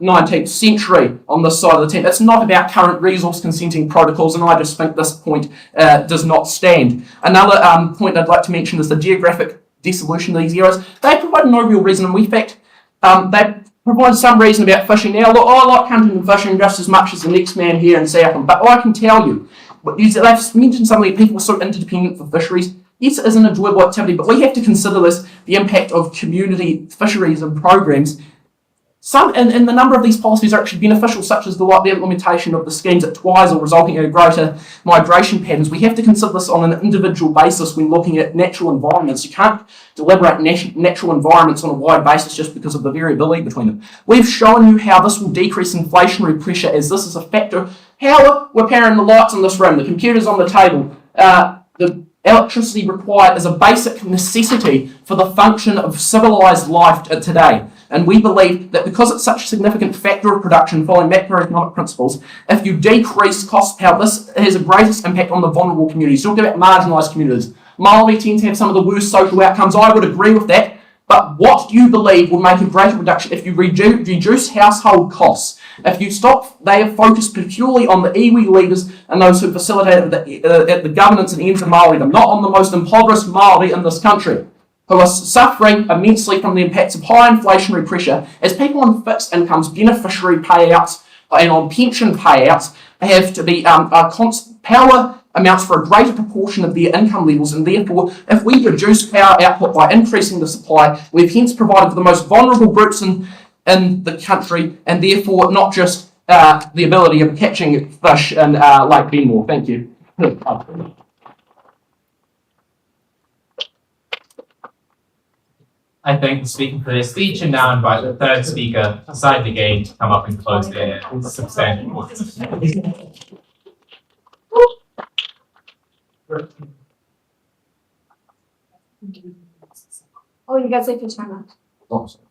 19th century on this side of the tent. It's not about current resource consenting protocols, and I just think this point does not stand. Another point I'd like to mention is the geographic dissolution of these areas. They provide no real reason, and in fact, they provide some reason about fishing. Now, look, I like hunting and fishing just as much as the next man here in Southland, but I can tell you, they've mentioned something that people are so interdependent for fisheries. Yes, it is an enjoyable activity, but we have to consider this, the impact of community fisheries and programs. Some, and the number of these policies are actually beneficial, such as the implementation of the schemes at Twizel, resulting in greater migration patterns. We have to consider this on an individual basis when looking at natural environments. You can't deliberate natural environments on a wide basis just because of the variability between them. We've shown you how this will decrease inflationary pressure, as this is a factor. How we're powering the lights in this room, the computers on the table, the electricity required is a basic necessity for the function of civilised life today. And we believe that because it's such a significant factor of production following macroeconomic principles, if you decrease cost power, this has the greatest impact on the vulnerable communities. Talk about marginalised communities. Māori tend to have some of the worst social outcomes. I would agree with that. But what do you believe will make a greater reduction if you reduce household costs? If you stop, they are focused purely on the iwi leaders and those who facilitate the governance and ends of Māoridom, not on the most impoverished Māori in this country, who are suffering immensely from the impacts of high inflationary pressure, as people on fixed incomes, beneficiary payouts, and on pension payouts have to be power amounts for a greater proportion of their income levels, and therefore, if we reduce power output by increasing the supply, we've hence provided for the most vulnerable groups in the country, and therefore not just the ability of catching fish in Lake Benmore. Thank you. I thank the speaker for their speech and now invite the third speaker, Side again, to come up and close their substantial portion. Oh, you guys like your time out. Awesome.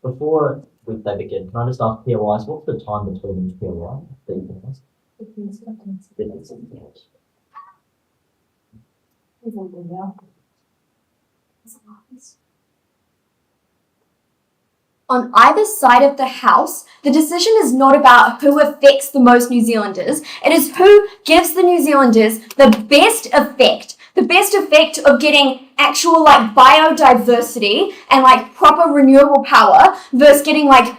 Before they begin, can I just ask POIs, what's the time between each POI that you can ask? 15 seconds. On either side of the house, the decision is not about who affects the most New Zealanders. It is who gives the New Zealanders the best effect of getting actual like biodiversity and like proper renewable power versus getting like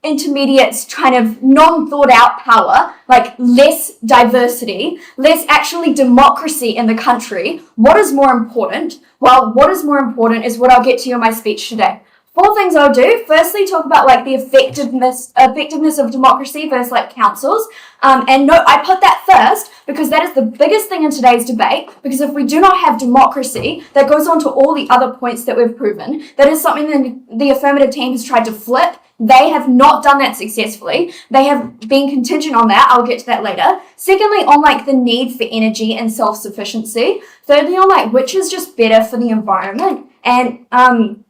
intermediate kind of non-thought out power, like less diversity, less actually democracy in the country. What is more important? Well, what is more important is what I'll get to in my speech today. 4 things I'll do. Firstly, talk about like the effectiveness of democracy versus like councils. And no, I put that first because that is the biggest thing in today's debate. Because if we do not have democracy, that goes on to all the other points that we've proven. That is something that the affirmative team has tried to flip. They have not done that successfully. They have been contingent on that. I'll get to that later. Secondly, on like the need for energy and self-sufficiency. Thirdly, on like which is just better for the environment. And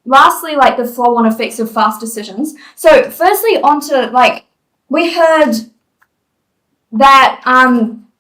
lastly, like the flow-on effects of fast decisions. So firstly, onto like, we heard that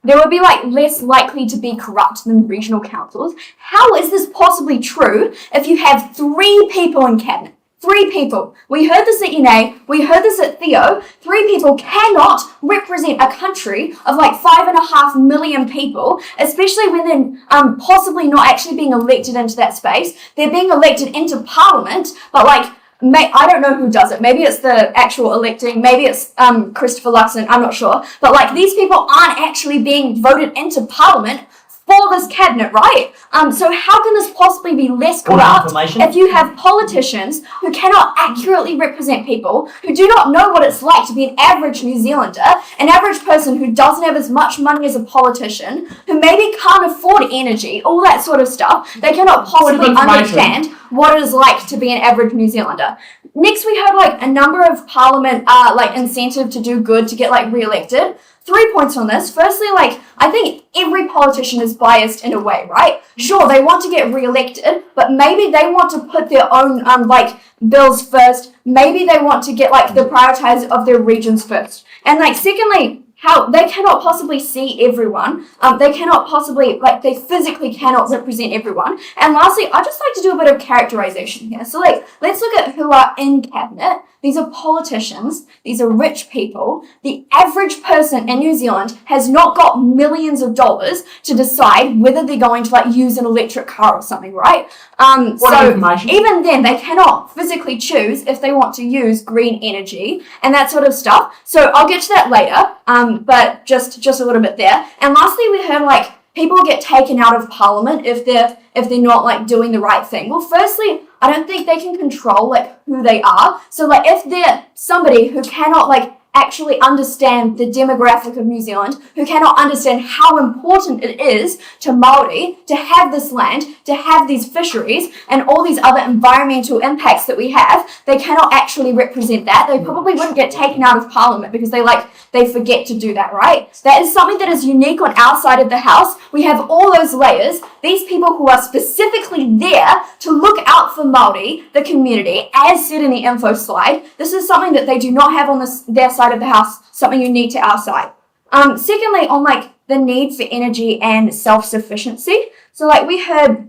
there would be like less likely to be corrupt than regional councils. How is this possibly true if you have 3 people in cabinet? 3 people. We heard this at UNA, we heard this at Theo. 3 people cannot represent a country of like 5.5 million people, especially when they're possibly not actually being elected into that space. They're being elected into parliament, but like, I don't know who does it. Maybe it's the actual electing, maybe it's Christopher Luxon, I'm not sure. But like, these people aren't actually being voted into parliament for this cabinet, right? So how can this possibly be less corrupt if you have politicians who cannot accurately represent people, who do not know what it's like to be an average New Zealander, an average person who doesn't have as much money as a politician, who maybe can't afford energy, all that sort of stuff. They cannot possibly understand what it is like to be an average New Zealander. Next, we have like a number of parliament like incentive to do good, to get like re-elected. 3 points on this. Firstly, like, I think every politician is biased in a way, right? Sure, they want to get re-elected, but maybe they want to put their own, like, bills first. Maybe they want to get, like, the prioritize of their regions first. And, like, secondly, how they cannot possibly see everyone. They cannot possibly, like, they physically cannot represent everyone. And lastly, I just like to do a bit of characterization here. So, like, let's look at who are in cabinet. These are politicians. These are rich people. The average person in New Zealand has not got millions of dollars to decide whether they're going to like use an electric car or something, right? So even then, they cannot physically choose if they want to use green energy and that sort of stuff. So I'll get to that later. But just a little bit there. And lastly, we heard like people get taken out of parliament if they're not like doing the right thing. Well, firstly, I don't think they can control like who they are. So like if they're somebody who cannot like actually understand the demographic of New Zealand, who cannot understand how important it is to Māori to have this land, to have these fisheries and all these other environmental impacts that we have, they cannot actually represent that. They probably wouldn't get taken out of parliament because they forget to do that, right? That is something that is unique on our side of the house. We have all those layers, these people who are specifically there to look out for Māori, the community, as said in the info slide. This is something that they do not have on their side of the house, something unique to our side. Secondly, on like the need for energy and self-sufficiency. So like we heard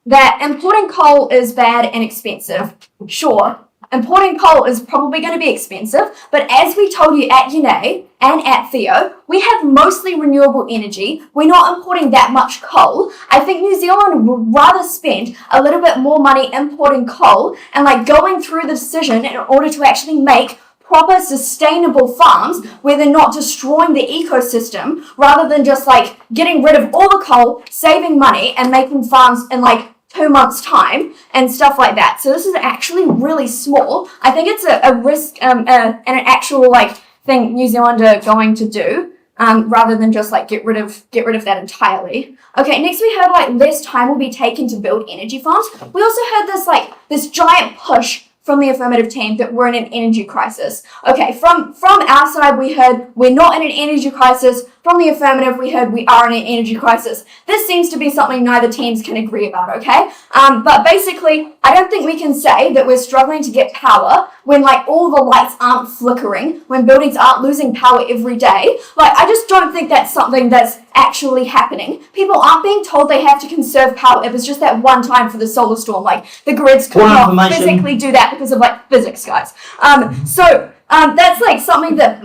that importing coal is bad and expensive. Sure, importing coal is probably going to be expensive, but as we told you at UNA and at Theo, we have mostly renewable energy. We're not importing that much coal. I think New Zealand would rather spend a little bit more money importing coal and like going through the decision in order to actually make proper sustainable farms where they're not destroying the ecosystem, rather than just like getting rid of all the coal, saving money and making farms in like 2 months time and stuff like that. So this is actually really small. I think it's a risk and an actual like thing New Zealand are going to do, rather than just like get rid of that entirely. Okay, next we heard like less time will be taken to build energy farms. We also heard this giant push from the Affirmative team that we're in an energy crisis. Okay, from our side we heard we're not in an energy crisis. From the Affirmative we heard we are in an energy crisis. This seems to be something neither teams can agree about, okay? But basically, I don't think we can say that we're struggling to get power when like all the lights aren't flickering, when buildings aren't losing power every day. Like, I just don't think that's something that's actually happening. People aren't being told they have to conserve power. It was just that one time for the solar storm. Like, the grids could not physically do that because of like physics, guys. That's like something that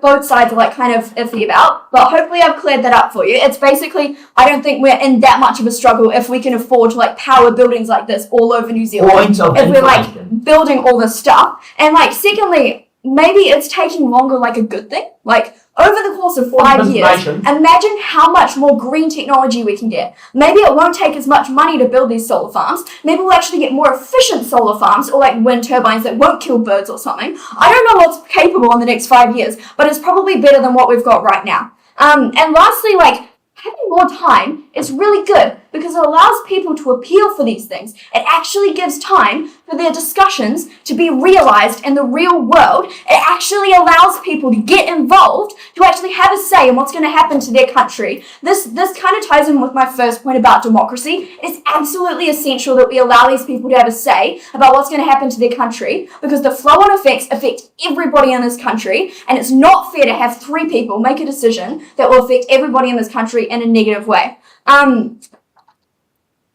both sides are like kind of iffy about, but hopefully I've cleared that up for you. It's basically, I don't think we're in that much of a struggle if we can afford to like power buildings like this all over New Zealand. If we're like building all this stuff. And like, secondly, maybe it's taking longer like a good thing. Like, over the course of 5 years, imagine how much more green technology we can get. Maybe it won't take as much money to build these solar farms. Maybe we'll actually get more efficient solar farms or like wind turbines that won't kill birds or something. I don't know what's capable in the next 5 years, but it's probably better than what we've got right now. And lastly, like, having more time is really good because it allows people to appeal for these things. It actually gives time for their discussions to be realized in the real world. It actually allows people to get involved, to actually have a say in what's going to happen to their country. This kind of ties in with my first point about democracy. It's absolutely essential that we allow these people to have a say about what's going to happen to their country, because the flow-on effects affect everybody in this country, and it's not fair to have 3 people make a decision that will affect everybody in this country in a negative way.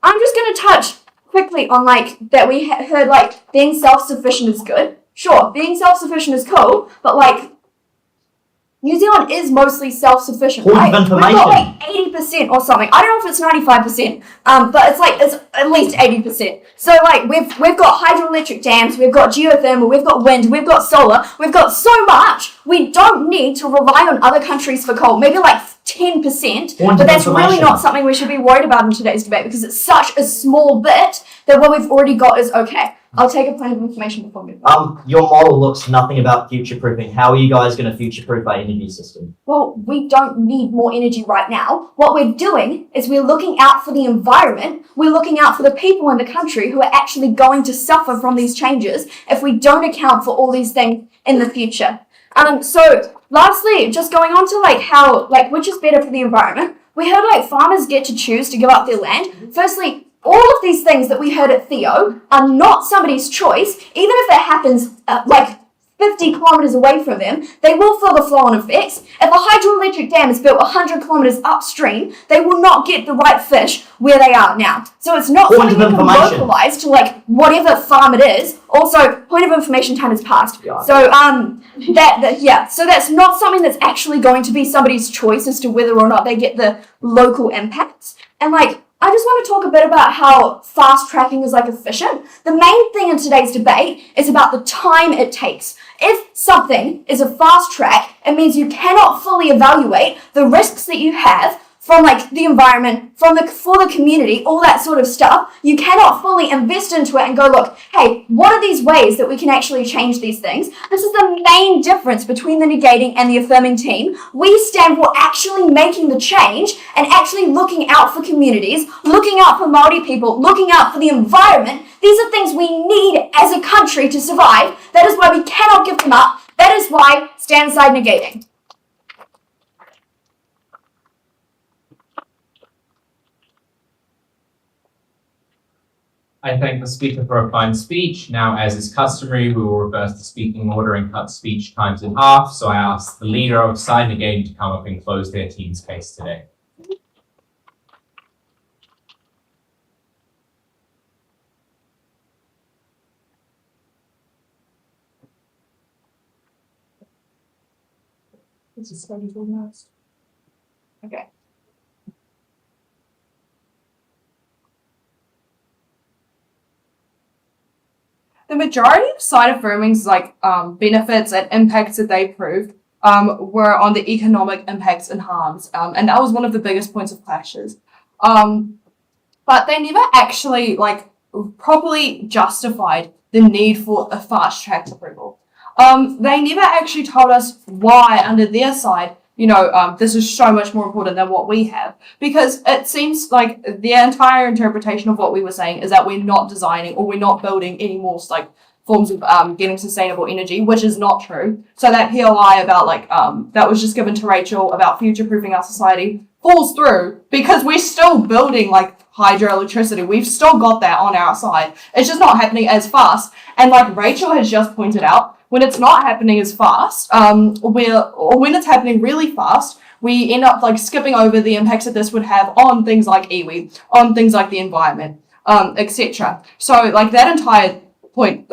I'm just going to touch quickly on like that we heard like being self-sufficient is good. Sure, being self-sufficient is cool, but like New Zealand is mostly self-sufficient, right? We've got like 80% or something. I don't know if it's 95%, but it's at least 80%. So like we've got hydroelectric dams, we've got geothermal, we've got wind, we've got solar, we've got so much. We don't need to rely on other countries for coal. Maybe like 10%, but that's really not something we should be worried about in today's debate because it's such a small bit that what we've already got is okay. I'll take a point of information before we move. Your model looks nothing about future-proofing. How are you guys going to future-proof our energy system? Well, we don't need more energy right now. What we're doing is we're looking out for the environment. We're looking out for the people in the country who are actually going to suffer from these changes if we don't account for all these things in the future. So lastly, just going on to like how, like, which is better for the environment. We heard like farmers get to choose to give up their land. Firstly, all of these things that we heard at Theo are not somebody's choice. Even if that happens like 50 kilometres away from them, they will feel the flow-on effects. If a hydroelectric dam is built 100 kilometres upstream, they will not get the right fish where they are now. So it's not something you can localise to like whatever farm it is. Also, point of information time has passed. So so that's not something that's actually going to be somebody's choice as to whether or not they get the local impacts. And like, I just want to talk a bit about how fast tracking is like efficient. The main thing in today's debate is about the time it takes. If something is a fast track, it means you cannot fully evaluate the risks that you have from like the environment, for the community, all that sort of stuff. You cannot fully invest into it and go, look, hey, what are these ways that we can actually change these things? This is the main difference between the negating and the affirming team. We stand for actually making the change and actually looking out for communities, looking out for Māori people, looking out for the environment. These are things we need as a country to survive. That is why we cannot give them up. That is why stand aside negating. I thank the speaker for a fine speech. Now, as is customary, we will reverse the speaking order and cut speech times in half. So I ask the leader of side again to come up and close their team's case today. This is so organized. Okay. The majority of side affirming's benefits and impacts that they proved were on the economic impacts and harms, and that was one of the biggest points of clashes. But they never actually properly justified the need for a fast track approval. They never actually told us why, under their side, this is so much more important than what we have, because it seems like the entire interpretation of what we were saying is that we're not designing or we're not building any more forms of getting sustainable energy, which is not true. So that PLI about that was just given to Rachel about future-proofing our society falls through because we're still building hydroelectricity. We've still got that on our side. It's just not happening as fast. And like Rachel has just pointed out, when it's not happening as fast, when it's happening really fast, we end up skipping over the impacts that this would have on things like iwi, on things like the environment, etc. So that entire point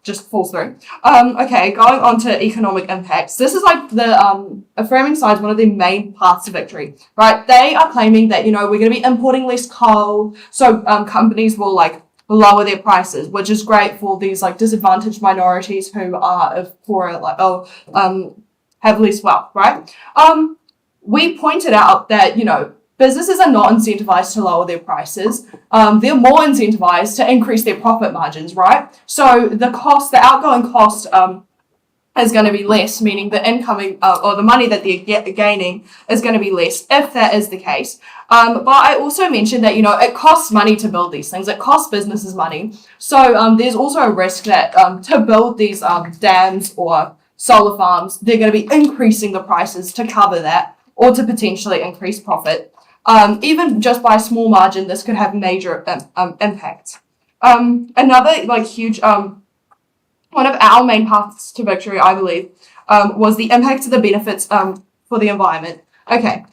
just falls through. Okay, going on to economic impacts. This is the affirming side's one of the main paths to victory, right? They are claiming that, we're going to be importing less coal, so companies will lower their prices, which is great for these disadvantaged minorities who are of poorer, have less wealth, right? We pointed out that, businesses are not incentivized to lower their prices. They're more incentivized to increase their profit margins, right? So the outgoing cost is going to be less, meaning the incoming or the money that they're gaining is going to be less if that is the case. But I also mentioned that, it costs money to build these things. It costs businesses money. So there's also a risk that to build these dams or solar farms, they're going to be increasing the prices to cover that or to potentially increase profit. Even just by a small margin, this could have major impacts. Another huge one of our main paths to victory, I believe, was the impact of the benefits for the environment. Okay.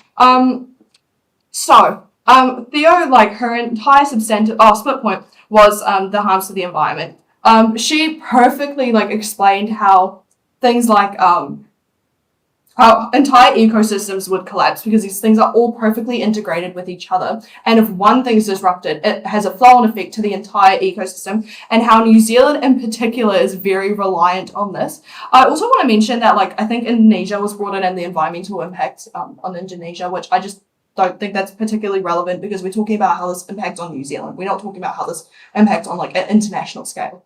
So Theo, her entire split point was the harms to the environment. She perfectly explained how things how entire ecosystems would collapse because these things are all perfectly integrated with each other. And if one thing is disrupted, it has a flow-on effect to the entire ecosystem, and how New Zealand in particular is very reliant on this. I also want to mention that I think Indonesia was brought in the environmental impacts on Indonesia, which I just don't think that's particularly relevant because we're talking about how this impacts on New Zealand. We're not talking about how this impacts on an international scale.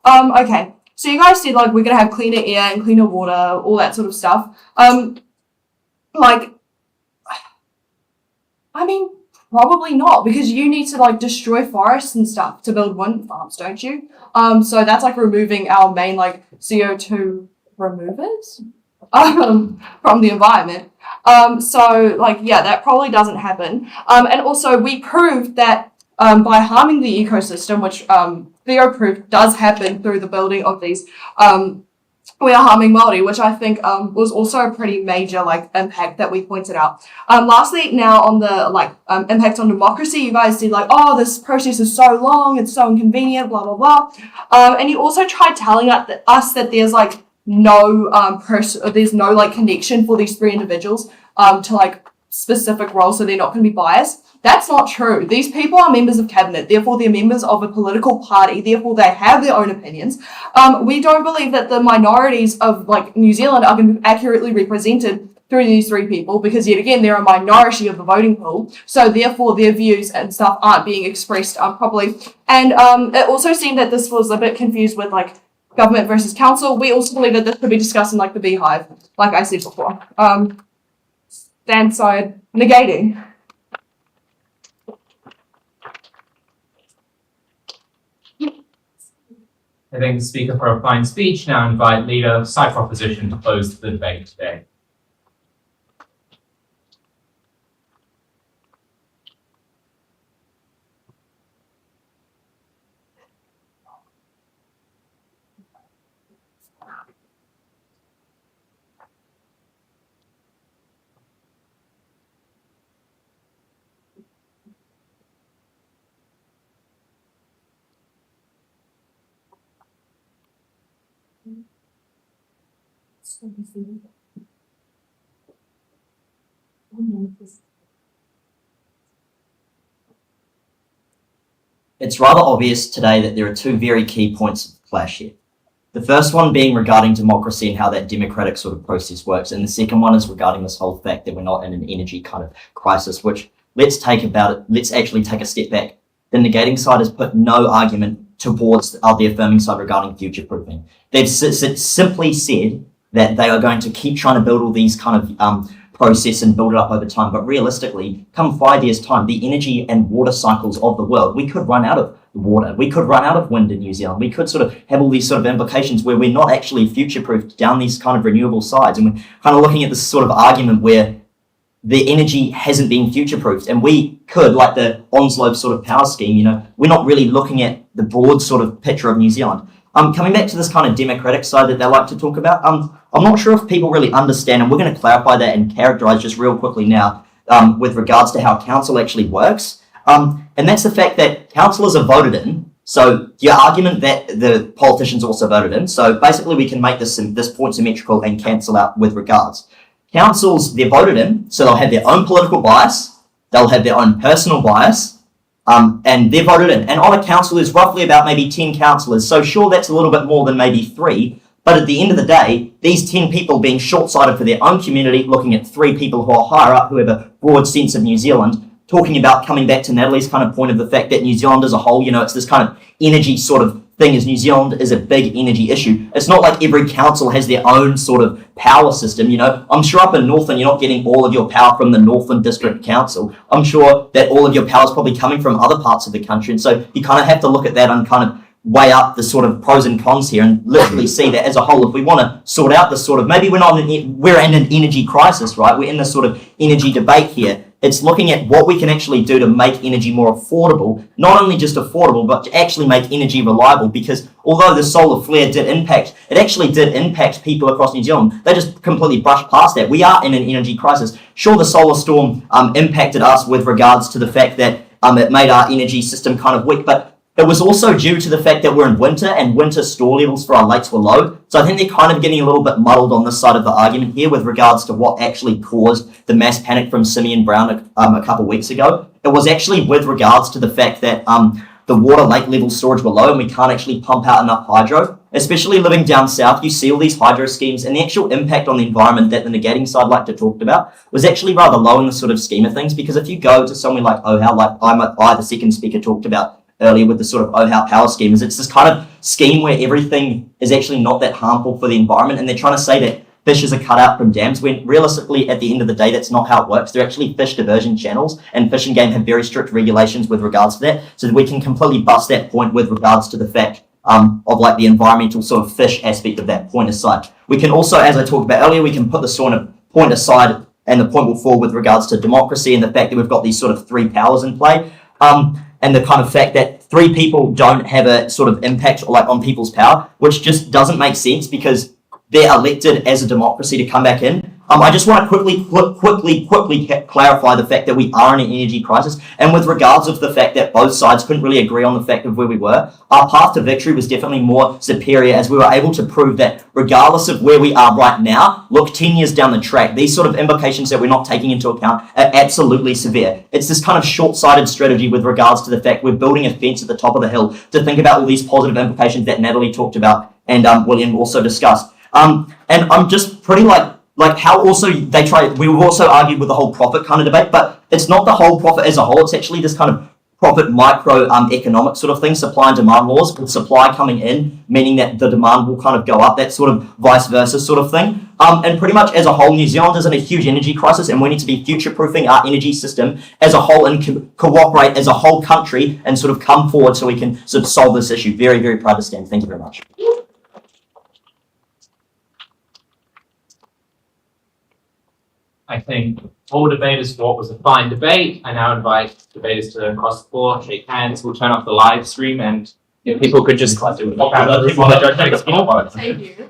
Okay. So you guys said we're gonna have cleaner air and cleaner water, all that sort of stuff. I mean, probably not, because you need to destroy forests and stuff to build wind farms, don't you? So that's removing our main CO2 removers from the environment. Yeah, that probably doesn't happen. And also we proved that by harming the ecosystem, which Theo proved does happen through the building of these, we are harming Māori, which I think was also a pretty major impact that we pointed out. Lastly, now on the impact on democracy, you guys did oh, this process is so long, it's so inconvenient, blah blah blah, and you also tried telling us that there's there's no connection for these three individuals to specific roles, so they're not going to be biased. That's not true. These people are members of cabinet, therefore they're members of a political party, therefore they have their own opinions. We don't believe that the minorities of New Zealand are going to be accurately represented through these three people, because yet again they're a minority of the voting pool, so therefore their views and stuff aren't being expressed properly. And it also seemed that this was a bit confused with government versus council. We also believe that this could be discussed in the beehive, like I said before. Stand side negating. I thank the speaker for a fine speech. Now invite leader side proposition to close the debate today. It's rather obvious today that there are two very key points of clash here. The first one being regarding democracy and how that democratic sort of process works. And the second one is regarding this whole fact that we're not in an energy kind of crisis, which let's actually take a step back. The negating side has put no argument towards the affirming side regarding future proofing. They've simply said that they are going to keep trying to build all these kind of process and build it up over time. But realistically, come 5 years' time, the energy and water cycles of the world, we could run out of water. We could run out of wind in New Zealand. We could sort of have all these sort of implications where we're not actually future-proofed down these kind of renewable sides. And we're kind of looking at this sort of argument where the energy hasn't been future-proofed. And we could, like the Onslow sort of power scheme, you know, we're not really looking at the broad sort of picture of New Zealand. Coming back to this kind of democratic side that they like to talk about, I'm not sure if people really understand, and we're going to clarify that and characterize just real quickly now with regards to how council actually works. And that's the fact that councillors are voted in. So your argument that the politicians also voted in. So basically we can make this point symmetrical and cancel out with regards. Councils, they're voted in, so they'll have their own political bias, they'll have their own personal bias, and they're voted in. And on a council, there's roughly about maybe 10 councillors. So sure, that's a little bit more than maybe 3. But at the end of the day, these 10 people being short-sighted for their own community, looking at 3 people who are higher up, who have a broad sense of New Zealand, talking about coming back to Natalie's kind of point of the fact that New Zealand as a whole, you know, it's this kind of energy sort of thing as New Zealand is a big energy issue. It's not like every council has their own sort of power system, you know. I'm sure up in Northland, you're not getting all of your power from the Northland District Council. I'm sure that all of your power is probably coming from other parts of the country. And so you kind of have to look at that and kind of weigh up the sort of pros and cons here and literally see that as a whole, if we want to sort out this sort of, maybe we're in an energy crisis, right? We're in this sort of energy debate here. It's looking at what we can actually do to make energy more affordable, not only just affordable, but to actually make energy reliable, because although the solar flare did impact people across New Zealand, they just completely brushed past that. We are in an energy crisis. Sure, the solar storm impacted us with regards to the fact that it made our energy system kind of weak, but it was also due to the fact that we're in winter and winter store levels for our lakes were low. So I think they're kind of getting a little bit muddled on this side of the argument here with regards to what actually caused the mass panic from Simeon Brown a couple of weeks ago. It was actually with regards to the fact that the water lake level storage were low and we can't actually pump out enough hydro. Especially living down south, you see all these hydro schemes and the actual impact on the environment that the negating side like to talk about was actually rather low in the sort of scheme of things, because if you go to somewhere like OHAL, like I, the second speaker, talked about earlier with the sort of OHAL power scheme, is it's this kind of scheme where everything is actually not that harmful for the environment, and they're trying to say that fishes are cut out from dams, when realistically at the end of the day that's not how it works. They're actually fish diversion channels, and Fish and Game have very strict regulations with regards to that, so that we can completely bust that point with regards to the fact of like the environmental sort of fish aspect of that point aside. We can also, as I talked about earlier, we can put the sort of point aside, and the point will fall with regards to democracy and the fact that we've got these sort of 3 powers in play. And the kind of fact that 3 people don't have a sort of impact like on people's power, which just doesn't make sense because they're elected as a democracy to come back in. I just want to quickly clarify the fact that we are in an energy crisis, and with regards of the fact that both sides couldn't really agree on the fact of where we were, our path to victory was definitely more superior, as we were able to prove that regardless of where we are right now, look 10 years down the track, these sort of implications that we're not taking into account are absolutely severe. It's this kind of short-sighted strategy with regards to the fact we're building a fence at the top of the hill to think about all these positive implications that Natalie talked about and William also discussed. And I'm just pretty like how also we've also argued with the whole profit kind of debate, but it's not the whole profit as a whole, it's actually this kind of profit micro economic sort of thing, supply and demand laws, with supply coming in, meaning that the demand will kind of go up, that sort of vice versa sort of thing. And pretty much as a whole, New Zealand is in a huge energy crisis, and we need to be future-proofing our energy system as a whole and cooperate as a whole country and sort of come forward so we can sort of solve this issue. Very, very proud to stand. Thank you very much. I think all debaters thought was a fine debate. I now invite debaters to cross the floor, shake hands. We'll turn off the live stream, and if people could just do it. While the judge takes the floor. Thank you.